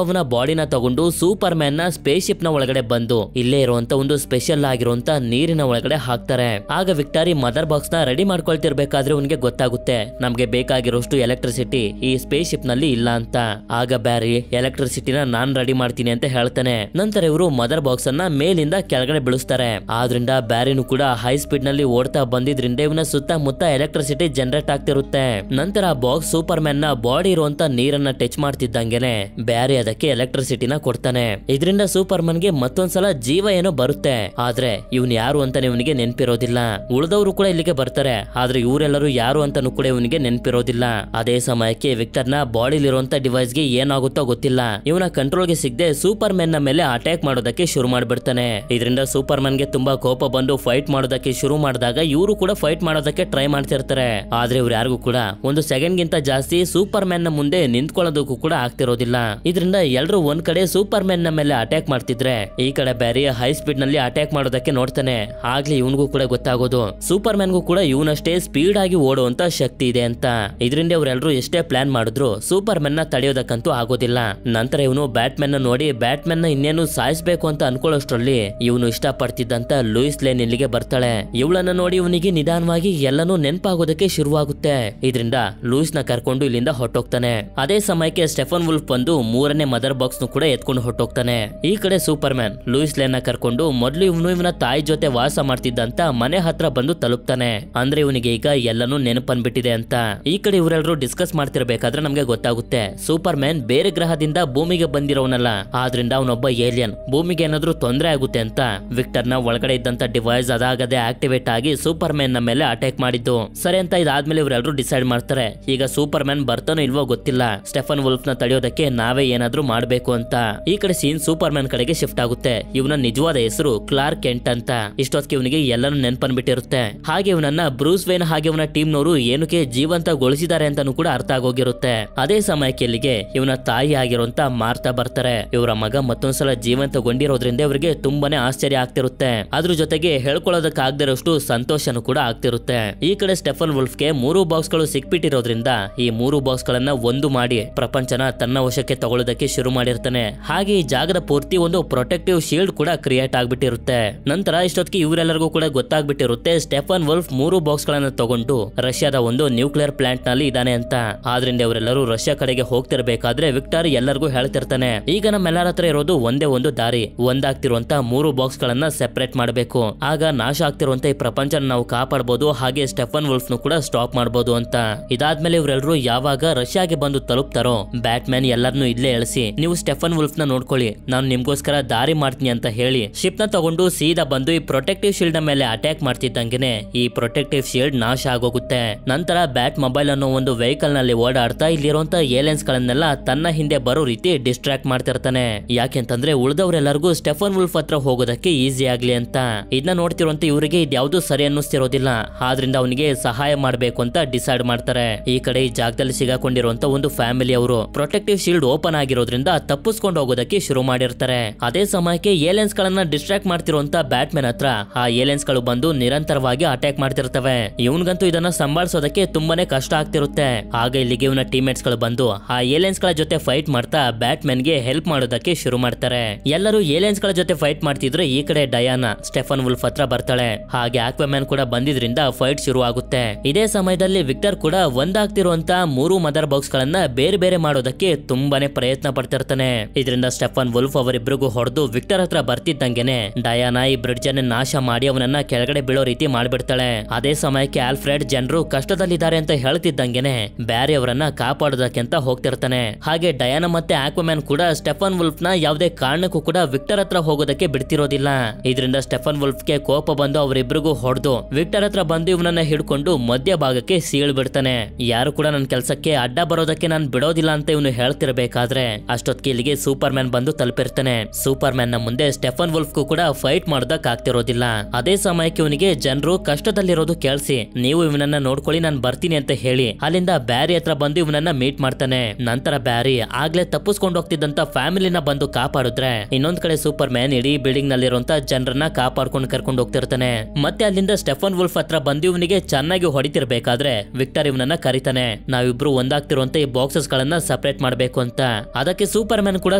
ಅವನ ಬಾಡಿನ ತಗೊಂಡು ಸೂಪರ್ ಮ್ಯಾನ್ ನ ಸ್ಪೇಸ್ ಶಿಪ್ ನ ಒಳಗಡೆ ಬಂದು ಇಲ್ಲೇ ಇರುವಂತ ಒಂದು ಸ್ಪೆಷಲ್ ಆಗಿರುವಂತ ನೀರಿನ ಒಳಗಡೆ ಹಾಕ್ತಾರೆ. ಆಗ ವಿಕ್ಟರಿ ಮದರ್ ಬಾಕ್ಸ್ ನ ರೆಡಿ ಮಾಡ್ಕೊಳ್ತಿರ್ಬೇಕಾದ್ರೆ ಅವನಿಗೆ ಗೊತ್ತಾಗುತ್ತೆ ನಮ್ಗೆ ಬೇಕಾಗಿರೋಷ್ಟು ಎಲೆಕ್ಟ್ರಿಸಿಟಿ ಈ ಸ್ಪೇಸ್ ಶಿಪ್ ನಲ್ಲಿ ಇಲ್ಲ ಅಂತ. ಆಗ ಬ್ಯಾರಿ ಎಲೆಕ್ಟ್ರಿಸಿಟಿನ ನಾನ್ ರೆಡಿ ಮಾಡ್ತೀನಿ ಅಂತ ಹೇಳ್ತಾನೆ. ನಂತರ ಇವರು ಮದರ್ ಬಾಕ್ಸ್ ಅನ್ನ ಮೇಲಿಂದ ಕೆಳಗಡೆ ಬೀಳಿಸ್ತಾರೆ. ಆದ್ರಿಂದ ಬ್ಯಾರಿನು ಕೂಡ ಹೈ ಸ್ಪೀಡ್ ನಲ್ಲಿ ಓಡ್ತಾ ಬಂದಿದ್ರಿಂದ ಇವನ ಸುತ್ತಮುತ್ತ ಎಲೆಕ್ಟ್ರಿಸಿಟಿ ಜನರೇಟ್ ಆಗ್ತಿರುತ್ತೆ. ನಂತರ ಬಾಕ್ಸ್ ಸೂಪರ್ ಮ್ಯಾನ್ ನ ಬಾಡಿ ಇರುವಂತ ನೀರನ್ನ ಟಚ್ ಮಾಡ್ತಿದ್ದಂಗೆನೆ ಬ್ಯಾರಿ ಅದಕ್ಕೆ ಎಲೆಕ್ಟ್ರಿಸಿಟಿನ ಕೊಡ್ತಾನೆ. ಇದರಿಂದ ಸೂಪರ್ ಮ್ಯಾನ್ ಗೆ ಮತ್ತೊಂದ್ಸಲ ಜೀವ ಏನೋ ಬರುತ್ತೆ. ಆದ್ರೆ ಇವನ್ ಯಾರು ಅಂತ ಇವನಿಗೆ ನೆನ್ಪಿರೋದಿಲ್ಲ. ಉಳಿದವರು ಕೂಡ ಇಲ್ಲಿಗೆ ಬರ್ತಾರೆ, ಆದ್ರೆ ಇವರೆಲ್ಲರೂ ಯಾರು ಅಂತಾನು ಕೂಡ ಇವನಿಗೆ ನೆನ್ಪಿರೋದಿಲ್ಲ. ಅದೇ ಸಮಯಕ್ಕೆ ವಿಕ್ಟರ್ ನ ಬಾಡಿಲಿರುವಂತ ಡಿವೈಸ್ ಗೆ ಏನಾಗುತ್ತೋ ಗೊತ್ತಿಲ್ಲ, ಇವನ ಕಂಟ್ರೋಲ್ ಗೆ ಸಿಗದೆ ಸೂಪರ್ ಮ್ಯಾನ್ ನ ಮೇಲೆ ಅಟ್ಯಾಕ್ ಮಾಡೋದಕ್ಕೆ ಶುರು ಮಾಡ್ಬಿಡ್ತಾನೆ. ಇದರಿಂದ ಸೂಪರ್ ಮ್ಯಾನ್ ಗೆ ತುಂಬಾ ಕೋಪ ಬಂದು ಫೈಟ್ ಮಾಡೋದಕ್ಕೆ ಶುರು ಮಾಡಿದಾಗ ಇವರು ಕೂಡ ಫೈಟ್ ಮಾಡೋದಕ್ಕೆ ಟ್ರೈ ಮಾಡ್ತಿರ್ತಾರೆ. ಆದ್ರೆ ಇವ್ರು ಯಾರಿಗೂ ಕೂಡ ಒಂದು ಸೆಕೆಂಡ್ ಗಿಂತ ಜಾಸ್ತಿ ಸೂಪರ್ ಮ್ಯಾನ್ ನ ಮುಂದೆ ನಿಂತ್ಕೊಳ್ಳೋದಕ್ಕೂ ಕೂಡ ಆಗ್ತಿರೋದಿಲ್ಲ. ಇದರಿಂದ ಎಲ್ರು ಒಂದ್ ಕಡೆ ಸೂಪರ್ ಮ್ಯಾನ್ ನ ಮೇಲೆ ಅಟ್ಯಾಕ್ ಮಾಡ್ತಿದ್ರೆ ಈ ಕಡೆ ಬ್ಯಾರಿ ಹೈ ಸ್ಪೀಡ್ ನಲ್ಲಿ ಅಟ್ಯಾಕ್ ಮಾಡೋದಕ್ಕೆ ನೋಡ್ತಾನೆ. ಆಗ್ಲಿ ಇವನಿಗೂ ಕೂಡ ಗೊತ್ತಾಗೋದು ಸೂಪರ್ ಮ್ಯಾನ್ ಗೂ ಕೂಡ ಇವನಷ್ಟೇ ಸ್ಪೀಡ್ ಆಗಿ ಓಡುವಂತ ಶಕ್ತಿ ಇದೆ ಅಂತ. ಇದರಿಂದ ಇವರೆಲ್ಲರೂ ಎಷ್ಟೇ ಪ್ಲಾನ್ ಮಾಡಿದ್ರು ಸೂಪರ್ ಮ್ಯಾನ್ ನ ತಡೆಯೋದಕ್ಕಂತೂ ಆಗೋದಿಲ್ಲ. ನಂತರ ಇವನು ಬ್ಯಾಟ್ ಮ್ಯಾನ್ ನ ನೋಡಿ ಬ್ಯಾಟ್ ಮ್ಯಾನ್ ನ ಇನ್ನೇನು ಸಾಯಿಸ್ಬೇಕು ಅಂತ ಅನ್ಕೊಳ್ಳೋಷ್ಟ್ರಲ್ಲಿ ಇವನು ಇಷ್ಟಪಡ್ತಿದ್ದಂತ ಲೂಯಿಸ್ ಲೇನ್ ಇಲ್ಲಿಗೆ ಬರ್ತಾಳೆ. ಇವಳನ್ನ ನೋಡಿ ಇವನಿಗೆ ನಿಧಾನವಾಗಿ ಎಲ್ಲನೂ ನೆನಪಾಗೋದಕ್ಕೆ ಶುರುವಾಗುತ್ತೆ. ಇದರಿಂದ ಲೂಯಿಸ್ ನ ಕರ್ಕೊಂಡು ಇಲ್ಲಿಂದ ಹೊಟ್ಟೋಗ್ತಾನೆ. ಅದೇ ಸಮಯಕ್ಕೆ ಸ್ಟೆಫನ್ ವುಲ್ಫ್ ಬಂದು 3ನೇ ಮದರ್ ಬಾಕ್ಸ್ ನು ಕೂಡ ಎತ್ಕೊಂಡು ಹೊಟ್ಟೋಗ್ತಾನೆ. ಈ ಕಡೆ ಸೂಪರ್ ಮ್ಯಾನ್ ಲೂಯಿಸ್ ಲೇನ್ ನ ಕರ್ಕೊಂಡು ಮೊದಲು ಇವನ ತಾಯಿ ಜೊತೆ ವಾಸ ಮಾಡ್ತಿದ್ದಂತ ಮನೆ ಹತ್ರ ಬಂದು ತಲುಪ್ತಾನೆ. ಅಂದ್ರೆ ಇವನಿಗೆ ಈಗ ಎಲ್ಲನೂ ನೆನಪನ್ಬಿಟ್ಟಿದೆ ಅಂತ. ಈ ಕಡೆ ಇವರೆಲ್ಲರೂ ಡಿಸ್ಕಸ್ ಮಾಡ್ತಿರ್ಬೇಕಾದ್ರೆ ನಮ್ಗೆ ಗೊತ್ತಾಗುತ್ತೆ ಸೂಪರ್ ಮ್ಯಾನ್ ಬೇರೆ ಗ್ರಹದಿಂದ ಭೂಮಿಗೆ ಭೂಮಿಗೆ ಬಂದಿರೋನಲ್ಲ, ಆದ್ರಿಂದ ಅವನೊಬ್ಬ ಏಲಿಯನ್, ಭೂಮಿಗೆ ಏನಾದ್ರೂ ತೊಂದರೆ ಆಗುತ್ತೆ ಅಂತ ವಿಕ್ಟರ್ ನ ಒಳಗಡೆ ಇದ್ದಂತ ಡಿವೈಸ್ ಅದಾಗದೆ ಆಕ್ಟಿವೇಟ್ ಆಗಿ ಸೂಪರ್ ಮ್ಯಾನ್ ನ ಮೇಲೆ ಅಟ್ಯಾಕ್ ಮಾಡಿದ್ದು. ಸರಿ ಅಂತ ಇದಾದ್ಮೇಲೆ ಇವರೆಲ್ಲರೂ ಡಿಸೈಡ್ ಮಾಡ್ತಾರೆ, ಈಗ ಸೂಪರ್ ಮ್ಯಾನ್ ಬರ್ತಾನೋ ಇಲ್ವೋ ಗೊತ್ತಿಲ್ಲ, ಸ್ಟೆಫನ್ ವುಲ್ಫ್ ನ ತಡೆಯೋದಕ್ಕೆ ನಾವೇ ಏನಾದ್ರೂ ಮಾಡ್ಬೇಕು ಅಂತ. ಈ ಕಡೆ ಸೀನ್ ಸೂಪರ್ ಮ್ಯಾನ್ ಕಡೆಗೆ ಶಿಫ್ಟ್ ಆಗುತ್ತೆ. ಇವನ ನಿಜವಾದ ಹೆಸರು ಕ್ಲಾರ್ಕ್ ಕೆಂಟ್ ಅಂತ. ಇಷ್ಟೊತ್ತಿಗೆ ಇವನಿಗೆ ಎಲ್ಲಾನು ನೆನ್ಪನ್ಬಿಟ್ಟಿರುತ್ತೆ. ಹಾಗೆ ಇವನನ್ನ ಬ್ರೂಸ್ ವೇನ್ ಹಾಗೆ ಇವನ ಟೀಮ್ ನವರು ಏನಕ್ಕೆ ಜೀವಂತಗೊಳಿಸಿದ್ದಾರೆ ಅಂತಾನು ಕೂಡ ಅರ್ಥ ಆಗೋಗಿರುತ್ತೆ. ಅದೇ ಸಮಯಕ್ಕೆ ಇಲ್ಲಿಗೆ ಇವನ ತಾಯಿ ಆಗಿರುವಂತ ಮಾರ್ತಾ ಬರ್ತಾರೆ. ಇವರ ಮಗ ಮತ್ತೊಂದ್ಸಲ ಜೀವಂತಗೊಂಡಿರೋದ್ರಿಂದ ಇವರಿಗೆ ತುಂಬಾನೇ ಆಶ್ಚರ್ಯ ಆಗ್ತಿರುತ್ತೆ. ಅದ್ರ ಜೊತೆಗೆ ಹೇಳ್ಕೊಳ್ಳೋದಕ್ಕಾಗದಿರೋಷ್ಟು ಸಂತೋಷನೂ ಕೂಡ ಆಗ್ತಿರುತ್ತೆ. ಈ ಕಡೆ ಸ್ಟೆಫನ್ ವುಲ್ಫ್ಗೆ 3 ಬಾಕ್ಸ್ ಗಳು ಸಿಕ್ಬಿಟ್ಟಿರೋದ್ರಿಂದ ಈ 3 ಬಾಕ್ಸ್ ಗಳನ್ನ ಒಂದು ಮಾಡಿ ಪ್ರಪಂಚನ ತನ್ನ ವಶಕ್ಕೆ ತಗೊಳ್ಳೋದಕ್ಕೆ ಶುರು ಮಾಡಿರ್ತಾನೆ. ಹಾಗೆ ಈ ಜಾಗದ ಪೂರ್ತಿ ಒಂದು ಪ್ರೊಟೆಕ್ಟಿವ್ ಶೀಲ್ಡ್ ಕೂಡ ಕ್ರಿಯೇಟ್ ಆಗ್ಬಿಟ್ಟಿರುತ್ತೆ. ನಂತರ ಇಷ್ಟೊತ್ತಿಗೆ ಇವರೆಲ್ಲರಿಗೂ ಕೂಡ ಗೊತ್ತಾಗ್ಬಿಟ್ಟಿರುತ್ತೆ ಸ್ಟೆಫನ್ ವುಲ್ಫ್ 3 ಬಾಕ್ಸ್ ಗಳನ್ನ ತಗೊಂಡು ರಷ್ಯಾದ ಒಂದು ನ್ಯೂಕ್ಲಿಯರ್ ಪ್ಲಾಂಟ್ ನಲ್ಲಿ ಇದಾನೆ ಅಂತ. ಆದ್ರಿಂದ ಇವರೆಲ್ಲರೂ ರಷ್ಯಾ ಕಡೆಗೆ ಹೋಗ್ತಿರ್ಬೇಕಾದ್ರೆ ವಿಕ್ಟರ್ ಎಲ್ಲರಿಗೂ ಹೇಳ್ತಿರ್ತಾನೆ, ಈಗ ನಮ್ಮೆಲ್ಲರ ಹತ್ರ ಇರೋದು ಒಂದೇ ಒಂದು ದಾರಿ, ಒಂದಾಗ್ತಿರುವಂತ 3 ಬಾಕ್ಸ್ ಗಳನ್ನ ಸೆಪರೇಟ್ ಮಾಡಬೇಕು. ಆಗ ನಾಶ ಆಗ್ತಿರುವಂತ ಈ ಪ್ರಪಂಚನ ನಾವು ಕಾಪಾಡಬಹುದು, ಹಾಗೆ ಸ್ಟೆಫನ್ ವುಲ್ಫ್ ನು ಕೂಡ ಸ್ಟಾಪ್ ಮಾಡಬಹುದು ಅಂತ. ಇದಾದ್ಮೇಲೆ ಇವರೆಲ್ಲರೂ ಯಾವಾಗ ರಷ್ಯಾಗೆ ಬಂದು ತಲುಪ್ತಾರೋ ಬ್ಯಾಟ್ ಮ್ಯಾನ್ ಎಲ್ಲರನ್ನೂ ಇಲ್ಲೇ ಎಳಿಸಿ, ನೀವು ಸ್ಟೆಫನ್ ವುಲ್ಫ್ ನ ನೋಡ್ಕೊಳ್ಳಿ, ನಾನು ನಿಮ್ಗೋಸ್ಕರ ದಾರಿ ಮಾಡ್ತೀನಿ ಅಂತ ಹೇಳಿ ಶಿಪ್ ನ ತಗೊಂಡು ಸೀದಾ ಬಂದು ಈ ಪ್ರೊಟೆಕ್ಟಿವ್ ಶೀಲ್ಡ್ ನ ಮೇಲೆ ಅಟ್ಯಾಕ್ ಮಾಡ್ತಿದ್ದಂಗೆನೆ ಈ ಪ್ರೊಟೆಕ್ಟಿವ್ ಶೀಲ್ಡ್ ನಾಶ ಆಗೋಗುತ್ತೆ. ನಂತರ ಬ್ಯಾಟ್ ಮೊಬೈಲ್ ಅನ್ನೋ ಒಂದು ವೆಹಿಕಲ್ ನಲ್ಲಿ ಓಡಾಡ್ತಾ ಇಲ್ಲಿರುವಂತ ಏಲಿಯನ್ಸ್ ಗಳನ್ನೆಲ್ಲ ತನ್ನ ಹಿಂದೆ ಬರೋ ರೀತಿ ಡಿಸ್ಟ್ರಾಕ್ಟ್ ಮಾಡ್ತಿರ್ತಾನೆ. ಯಾಕೆಂತಂದ್ರೆ ಉಳಿದವರೆಲ್ಲರಿಗೂ ಸ್ಟೆಫನ್ ವುಲ್ಫ್ ಹತ್ರ ಹೋಗೋದಕ್ಕೆ ಈಸಿ ಆಗ್ಲಿ ಅಂತ. ಇದನ್ನ ನೋಡ್ತಿರುವಂತ ಇವರಿಗೆ ಇದ್ಯಾವುದು ಸರಿ ಅನ್ನಿಸ್ತಿರೋದಿಲ್ಲ. ಆದ್ರಿಂದ ಅವನಿಗೆ ಸಹಾಯ ಮಾಡ್ಬೇಕು ಅಂತ ಡಿಸೈಡ್ ಮಾಡ್ತಾರೆ. ಈ ಕಡೆ ಈ ಜಾಗದಲ್ಲಿ ಸಿಗಾಕೊಂಡಿರುವಂತ ಒಂದು ಫ್ಯಾಮಿಲಿ ಅವರು ಪ್ರೊಟೆಕ್ಟಿವ್ ಶೀಲ್ಡ್ ಓಪನ್ ಆಗಿರೋದ್ರಿಂದ ತಪ್ಪಿಸ್ಕೊಂಡು ಹೋಗೋದಕ್ಕೆ ಶುರು ಮಾಡಿರ್ತಾರೆ. ಅದೇ ಸಮಯಕ್ಕೆ ಏಲಿಯನ್ಸ್ ಗಳನ್ನ ಡಿಸ್ಟ್ರಾಕ್ಟ್ ಮಾಡ್ತಿರುವಂತ ಬ್ಯಾಟ್ ಮ್ಯಾನ್ ಹತ್ರ ಆ ಏಲಿಯನ್ಸ್ ಗಳು ಬಂದು ನಿರಂತರವಾಗಿ ಅಟ್ಯಾಕ್ ಮಾಡ್ತಿರ್ತವೆ. ಇವನ್ಗಂತೂ ಇದನ್ನ ಸಂಭಾಳಿಸೋದಕ್ಕೆ ತುಂಬಾನೇ ಕಷ್ಟ ಆಗ್ತಿರುತ್ತೆ. ಆಗ ಇಲ್ಲಿಗೆ ಇವನ ಟೀಮ್ಮೇಟ್ಸ್ ಗಳು ಬಂದು ಆ ಏಲಿಯನ್ಸ್ ಗಳ ಜೊತೆ ಫೈಟ್ ಮಾಡ್ತಾ ಬ್ಯಾಟ್ ಮ್ಯಾನ್ ಗೆ ಹೆಲ್ಪ್ ಮಾಡೋದಕ್ಕೆ ಶುರು ಮಾಡ್ತಾರೆ. ಎಲ್ಲರೂ ಏಲಿಯನ್ಸ್ ಗಳ ಜೊತೆ ಫೈಟ್ ಮಾಡ್ತಿದ್ರೆ ಈ ಕಡೆ ಡಯಾನಾ ಸ್ಟೆಫನ್ ವುಲ್ಫ್ ಹತ್ರ ಬರ್ತಾಳೆ. ಹಾಗೆ ಆಕ್ವಾಮ್ಯಾನ್ ಕೂಡ ಬಂದಿದ್ರಿಂದ ಫೈಟ್ ಶುರು ಆಗುತ್ತೆ. ಇದೇ ಸಮಯದಲ್ಲಿ ವಿಕ್ಟರ್ ಕೂಡ ಒಂದಾಗ್ತಿರುವಂತ 3 ಮದರ್ ಬಾಕ್ಸ್ ಗಳನ್ನ ಬೇರೆ ಬೇರೆ ಮಾಡೋದಕ್ಕೆ ತುಂಬಾನೇ ಪ್ರಯತ್ನ ಪಡ್ತಿರ್ತಾನೆ. ಇದರಿಂದ ಸ್ಟೆಫನ್ ವುಲ್ಫ್ ಅವರಿಬ್ರಿಗೂ ಹೊಡೆದು ವಿಕ್ಟರ್ ಹತ್ರ ಬರ್ತಿದ್ದಂಗೆನೆ ಡಯಾನಾ ಈ ಬ್ರಿಡ್ಜ್ ಅನ್ನ ನಾಶ ಮಾಡಿ ಅವನನ್ನ ಕೆಳಗಡೆ ಬೀಳೋ ರೀತಿ ಮಾಡ್ಬಿಡ್ತಾಳೆ. ಅದೇ ಸಮಯಕ್ಕೆ ಆಲ್ಫ್ರೆಡ್ ಜನರು ಕಷ್ಟದಲ್ಲಿದ್ದಾರೆ ಅಂತ ಹೇಳ್ತಿದ್ದಂಗೆನೆ ಬ್ಯಾರಿ ಅವರನ್ನ ಕಾಪಾಡೋದಕ್ಕೆ ಅಂತ ಹೋಗ್ತಿರ್ತಾನೆ. ಹಾಗೆ ಡಯಾನಾ ಮತ್ತೆ ಆಕ್ವಾಮ್ಯಾನ್ ಕೂಡ ಸ್ಟೆಫನ್ ವುಲ್ಫ್ ನ ಯಾವುದೇ ಕಾರಣಕ್ಕೂ ಕೂಡ ವಿಕ್ಟರ್ ಹತ್ರ ಹೋಗೋದಕ್ಕೆ ಬಿಡ್ತಿರೋದಿಲ್ಲ. ಇದರಿಂದ ಸ್ಟೆಫನ್ ವುಲ್ಫ್ ಗೆ ಕೋಪ ಬಂದು ಅವರಿಬ್ರಿಗೂ ಹೊಡೆದು ವಿಕ್ಟರ್ ಹತ್ರ ಬಂದು ಇವನನ್ನ ಹಿಡ್ಕೊಂಡು ಮಧ್ಯ ಭಾಗಕ್ಕೆ ಸೀಳ್ ಬಿಡ್ತಾನೆ. ಯಾರು ಕೂಡ ನನ್ನ ಕೆಲಸಕ್ಕೆ ಅಡ್ಡ ಬರೋದಕ್ಕೆ ನಾನು ಬಿಡೋದಿಲ್ಲ ಅಂತ ಇವನು ಹೇಳ್ತಿರ್ಬೇಕಾದ್ರೆ ಅಷ್ಟೊತ್ತಿಗೆ ಇಲ್ಲಿಗೆ ಸೂಪರ್ ಮ್ಯಾನ್ ಬಂದು ತಲುಪಿರ್ತಾನೆ. ಸೂಪರ್ ಮ್ಯಾನ್ ನ ಮುಂದೆ ಸ್ಟೆಫನ್ ವುಲ್ಫ್ ಕೂಡ ಫೈಟ್ ಮಾಡೋದಕ್ಕೆ ಆಗ್ತಿರೋದಿಲ್ಲ. ಅದೇ ಸಮಯಕ್ಕೆ ಇವನಿಗೆ ಜನರು ಕಷ್ಟದಲ್ಲಿರೋದು ಕೇಳಿಸಿ ನೀವು ಇವನನ್ನ ನೋಡ್ಕೊಳ್ಳಿ ನಾನು ಬರ್ತೀನಿ ಅಂತ ಹೇಳಿ ಅಲ್ಲಿಂದ ಬ್ಯಾರಿ ಹತ್ರ ಬಂದು ಇವನನ್ನ ಮೀಟ್ ಮಾಡ್ತಾನೆ. ನಂತರ ಬ್ಯಾರಿ ಆಗ್ಲೇ ತಪ್ಪಿಸ್ಕೊಂಡು ಹೋಗ್ತಿದ್ದಂತ ಫ್ಯಾಮಿಲಿನ ಬಂದು ಕಾಪಾಡಿದ್ರೆ ಇನ್ನೊಂದ್ ಕಡೆ ಸೂಪರ್ ಮ್ಯಾನ್ ಇಡೀ ಬಿಲ್ಡಿಂಗ್ ನಲ್ಲಿರುವಂತ ಜನರನ್ನ ಕಾಪಾಡ್ಕೊಂಡು ಕರ್ಕೊಂಡು ಹೋಗ್ತಿರ್ತಾನೆ. ಮತ್ತೆ ಅಲ್ಲಿಂದ ಸ್ಟೆಫನ್ ವುಲ್ಫ್ ಹತ್ರ ಬಂದು ಇವನಿಗೆ ಚೆನ್ನಾಗಿ ಹೊಡಿತಿರ್ಬೇಕಾದ್ರೆ ವಿಕ್ಟರ್ ಇವನನ್ನ ಕರೀತಾನೆ. ನಾವಿಬ್ರು ಒಂದಾಗ್ತಿರುವಂತ ಈ ಬಾಕ್ಸಸ್ ಗಳನ್ನ ಸಪರೇಟ್ ಮಾಡ್ಬೇಕು ಅಂತ. ಅದಕ್ಕೆ ಸೂಪರ್ ಮ್ಯಾನ್ ಕೂಡ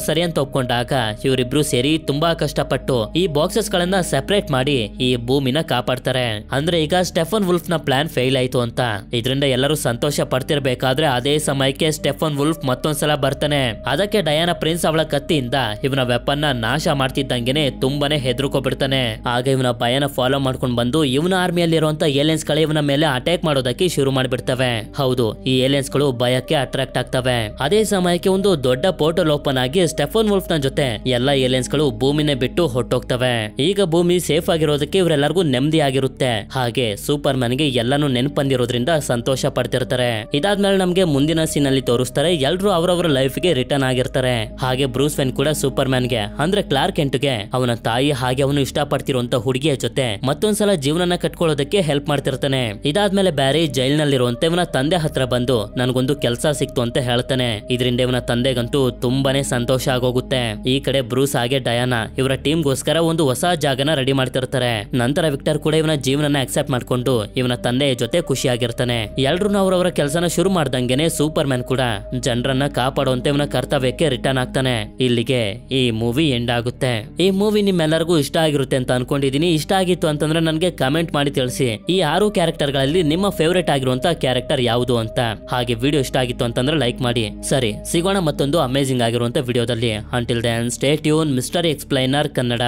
ಸರಿ ಅಂತ ಒಪ್ಕೊಂಡಾಗ ಇವರಿಬ್ರು ಸೇರಿ ತುಂಬಾ ಕಷ್ಟಪಟ್ಟು ಈ ಬಾಕ್ಸಸ್ ಗಳನ್ನ ಸೆಪರೇಟ್ ಮಾಡಿ ಈ ಭೂಮಿನ ಕಾಪಾಡ್ತಾರೆ. ಅಂದ್ರೆ ಈಗ ಸ್ಟೆಫನ್ ವುಲ್ಫ್ ನ ಪ್ಲಾನ್ ಫೇಲ್ ಆಯ್ತು ಅಂತ. ಇದರಿಂದ ಎಲ್ಲರೂ ಸಂತೋಷ ಪಡ್ತಿರ್ಬೇಕಾದ್ರೆ ಅದೇ ಸಮಯಕ್ಕೆ ಸ್ಟೆಫನ್ ವುಲ್ಫ್ ಮತ್ತೊಂದ್ಸಲ ಬರ್ತಾನೆ. ಅದಕ್ಕೆ ಡಯಾನಾ ಪ್ರಿನ್ಸ್ ಅವಳ ಕತ್ತಿಯಿಂದ ಇವನ ವೆಪನ್ ನ ನಾಶ ಮಾಡ್ತಿದ್ದಂಗೆನೆ ತುಂಬಾನೇ ಹೆದರ್ಕೊಬಿಡ್ತಾನೆ. ಆಗ ಇವನ ಭಯನ ಫಾಲೋ ಮಾಡ್ಕೊಂಡು ಬಂದು ಇವನ ಆರ್ಮಿಯಲ್ಲಿರುವಂತ ಏಲಿಯನ್ಸ್ ಗಳು ಇವನ ಮೇಲೆ ಅಟ್ಯಾಕ್ ಮಾಡೋದಕ್ಕೆ ಶುರು ಮಾಡ್ಬಿಡ್ತವೆ. ಹೌದು, ಈ ಏಲಿಯನ್ಸ್ ಗಳು ಭಯಕ್ಕೆ ಅಟ್ರಾಕ್ಟ್ ಆಗ್ತವೆ. ಅದೇ ಸಮಯಕ್ಕೆ ಒಂದು ದೊಡ್ಡ ಪೋರ್ಟಲ್ ಓಪನ್ ಆಗಿ ಸ್ಟೆಫನ್ ವುಲ್ಫ್ ನ ಜೊತೆ ಎಲ್ಲಾ ಏಲಿಯನ್ಸ್ ಗಳು ಭೂಮಿನೇ ಬಿಟ್ಟು ಹೊಟ್ಟೋಗ್ತವೆ. ಈಗ ಭೂಮಿ ಸೇಫ್ ಆಗಿರೋದಕ್ಕೆ ಇವರೆಲ್ಲರಿಗೂ ನೆಮ್ಮದಿ ಆಗಿರುತ್ತೆ. ಹಾಗೆ ಸೂಪರ್ ಮ್ಯಾನ್ ಗೆ ಎಲ್ಲಾನು ನೆನಪಂದಿರೋದ್ರಿಂದ ಸಂತೋಷ ಪಡ್ತಿರ್ತಾರೆ. ಇದಾದ್ಮೇಲೆ ನಮ್ಗೆ ಮುಂದಿನ ಸೀನ್ ಅಲ್ಲಿ ತೋರಿಸ್ತಾರೆ ಎಲ್ರು ಅವರವರ ಲೈಫ್ ಗೆ ರಿಟರ್ನ್ ಆಗಿರ್ತಾರೆ. ಹಾಗೆ ಬ್ರೂಸ್ ವೇನ್ ಕೂಡ ಸೂಪರ್ ಮ್ಯಾನ್ ಗೆ ಅಂದ್ರೆ ಕ್ಲಾರ್ಕ್ ಕೆಂಟ್ ಗೆ ಅವನ ತಾಯಿ ಹಾಗೆ ಅವನು ಇಷ್ಟಪಡ್ತಿರುವಂತ ಹುಡುಗಿಯ ಜೊತೆ ಮತ್ತೊಂದ್ಸಲ ಜೀವನನ ಕಟ್ಕೊಳ್ಳೋದಕ್ಕೆ ಹೆಲ್ಪ್ ಮಾಡ್ತಿರ್ತಾನೆ. ಇದಾದ್ಮೇಲೆ ಬ್ಯಾರಿ ಜೈಲ್ ನಲ್ಲಿರುವಂತ ಇವನ ತಂದೆ ಹತ್ರ ಬಂದು ನನಗೊಂದು ಕೆಲಸ ಸಿಕ್ತು ಅಂತ ಹೇಳ್ತಾನೆ. ಇದರಿಂದ ಇವನ ತಂದೆಗಂತೂ ತುಂಬಾನೇ ಸಂತೋಷ ಆಗೋಗುತ್ತೆ. ಈ ಕಡೆ ಬ್ರೂಸ್ ಹಾಗೆ ಡಯಾನಾ ಇವರ ಟೀಮ್ ಗೋಸ್ಕರ ಒಂದು ಹೊಸ ಜಾಗನ ರೆಡಿ ಮಾಡ್ತಿರ್ತಾರೆ. ನಂತರ ವಿಕ್ಟರ್ ಕೂಡ ಇವನ ಜೀವನನ ಅಕ್ಸೆಪ್ಟ್ ಮಾಡ್ಕೊಂಡು ಇವನ ತಂದೆಯ ಜೊತೆ ಖುಷಿಯಾಗಿರ್ತಾನೆ. ಎಲ್ರು ಅವರವರ ಕೆಲಸನ ಶುರು ಮಾಡ್ದಂಗೆನೆ ಸೂಪರ್ ಮ್ಯಾನ್ ಕೂಡ ಜನರನ್ನ ಕಾಪಾಡುವಂತೆ ಇವನ ಕರ್ತವ್ಯಕ್ಕೆ ರಿಟರ್ನ್ ಆಗ್ತಾನೆ. ಇಲ್ಲಿಗೆ ಈ ಮೂವಿ ಎಂಡ್ ಆಗುತ್ತೆ. ಈ ಮೂವಿ ನಿಮ್ಮೆಲ್ಲರಿಗೂ ಇಷ್ಟ ಆಗಿರುತ್ತೆ ಅಂತ ಅನ್ಕೊಂಡಿದೀನಿ. ಇಷ್ಟ ಆಗಿತ್ತು ಅಂತಂದ್ರೆ ನನಗೆ ಕಮೆಂಟ್ ಮಾಡಿ ತಿಳಿಸಿ ಈ 6 ಕ್ಯಾರೆಕ್ಟರ್ ಗಳಲ್ಲಿ ನಿಮ್ಮ ಫೇವರೇಟ್ ಆಗಿರುವಂತ ಕ್ಯಾರೆಕ್ಟರ್ ಯಾವುದು ಅಂತ. ಹಾಗೆ ವಿಡಿಯೋ ಇಷ್ಟ ಆಗಿತ್ತು ಅಂತಂದ್ರೆ ಲೈಕ್ ಮಾಡಿ. ಸರಿ, ಸಿಗೋಣ ಮತ್ತೊಂದು ಅಮೇಜಿಂಗ್ ಆಗಿರುವಂತ ವಿಡಿಯೋದಲ್ಲಿ. Until then stay tuned mystery explainer Kannada.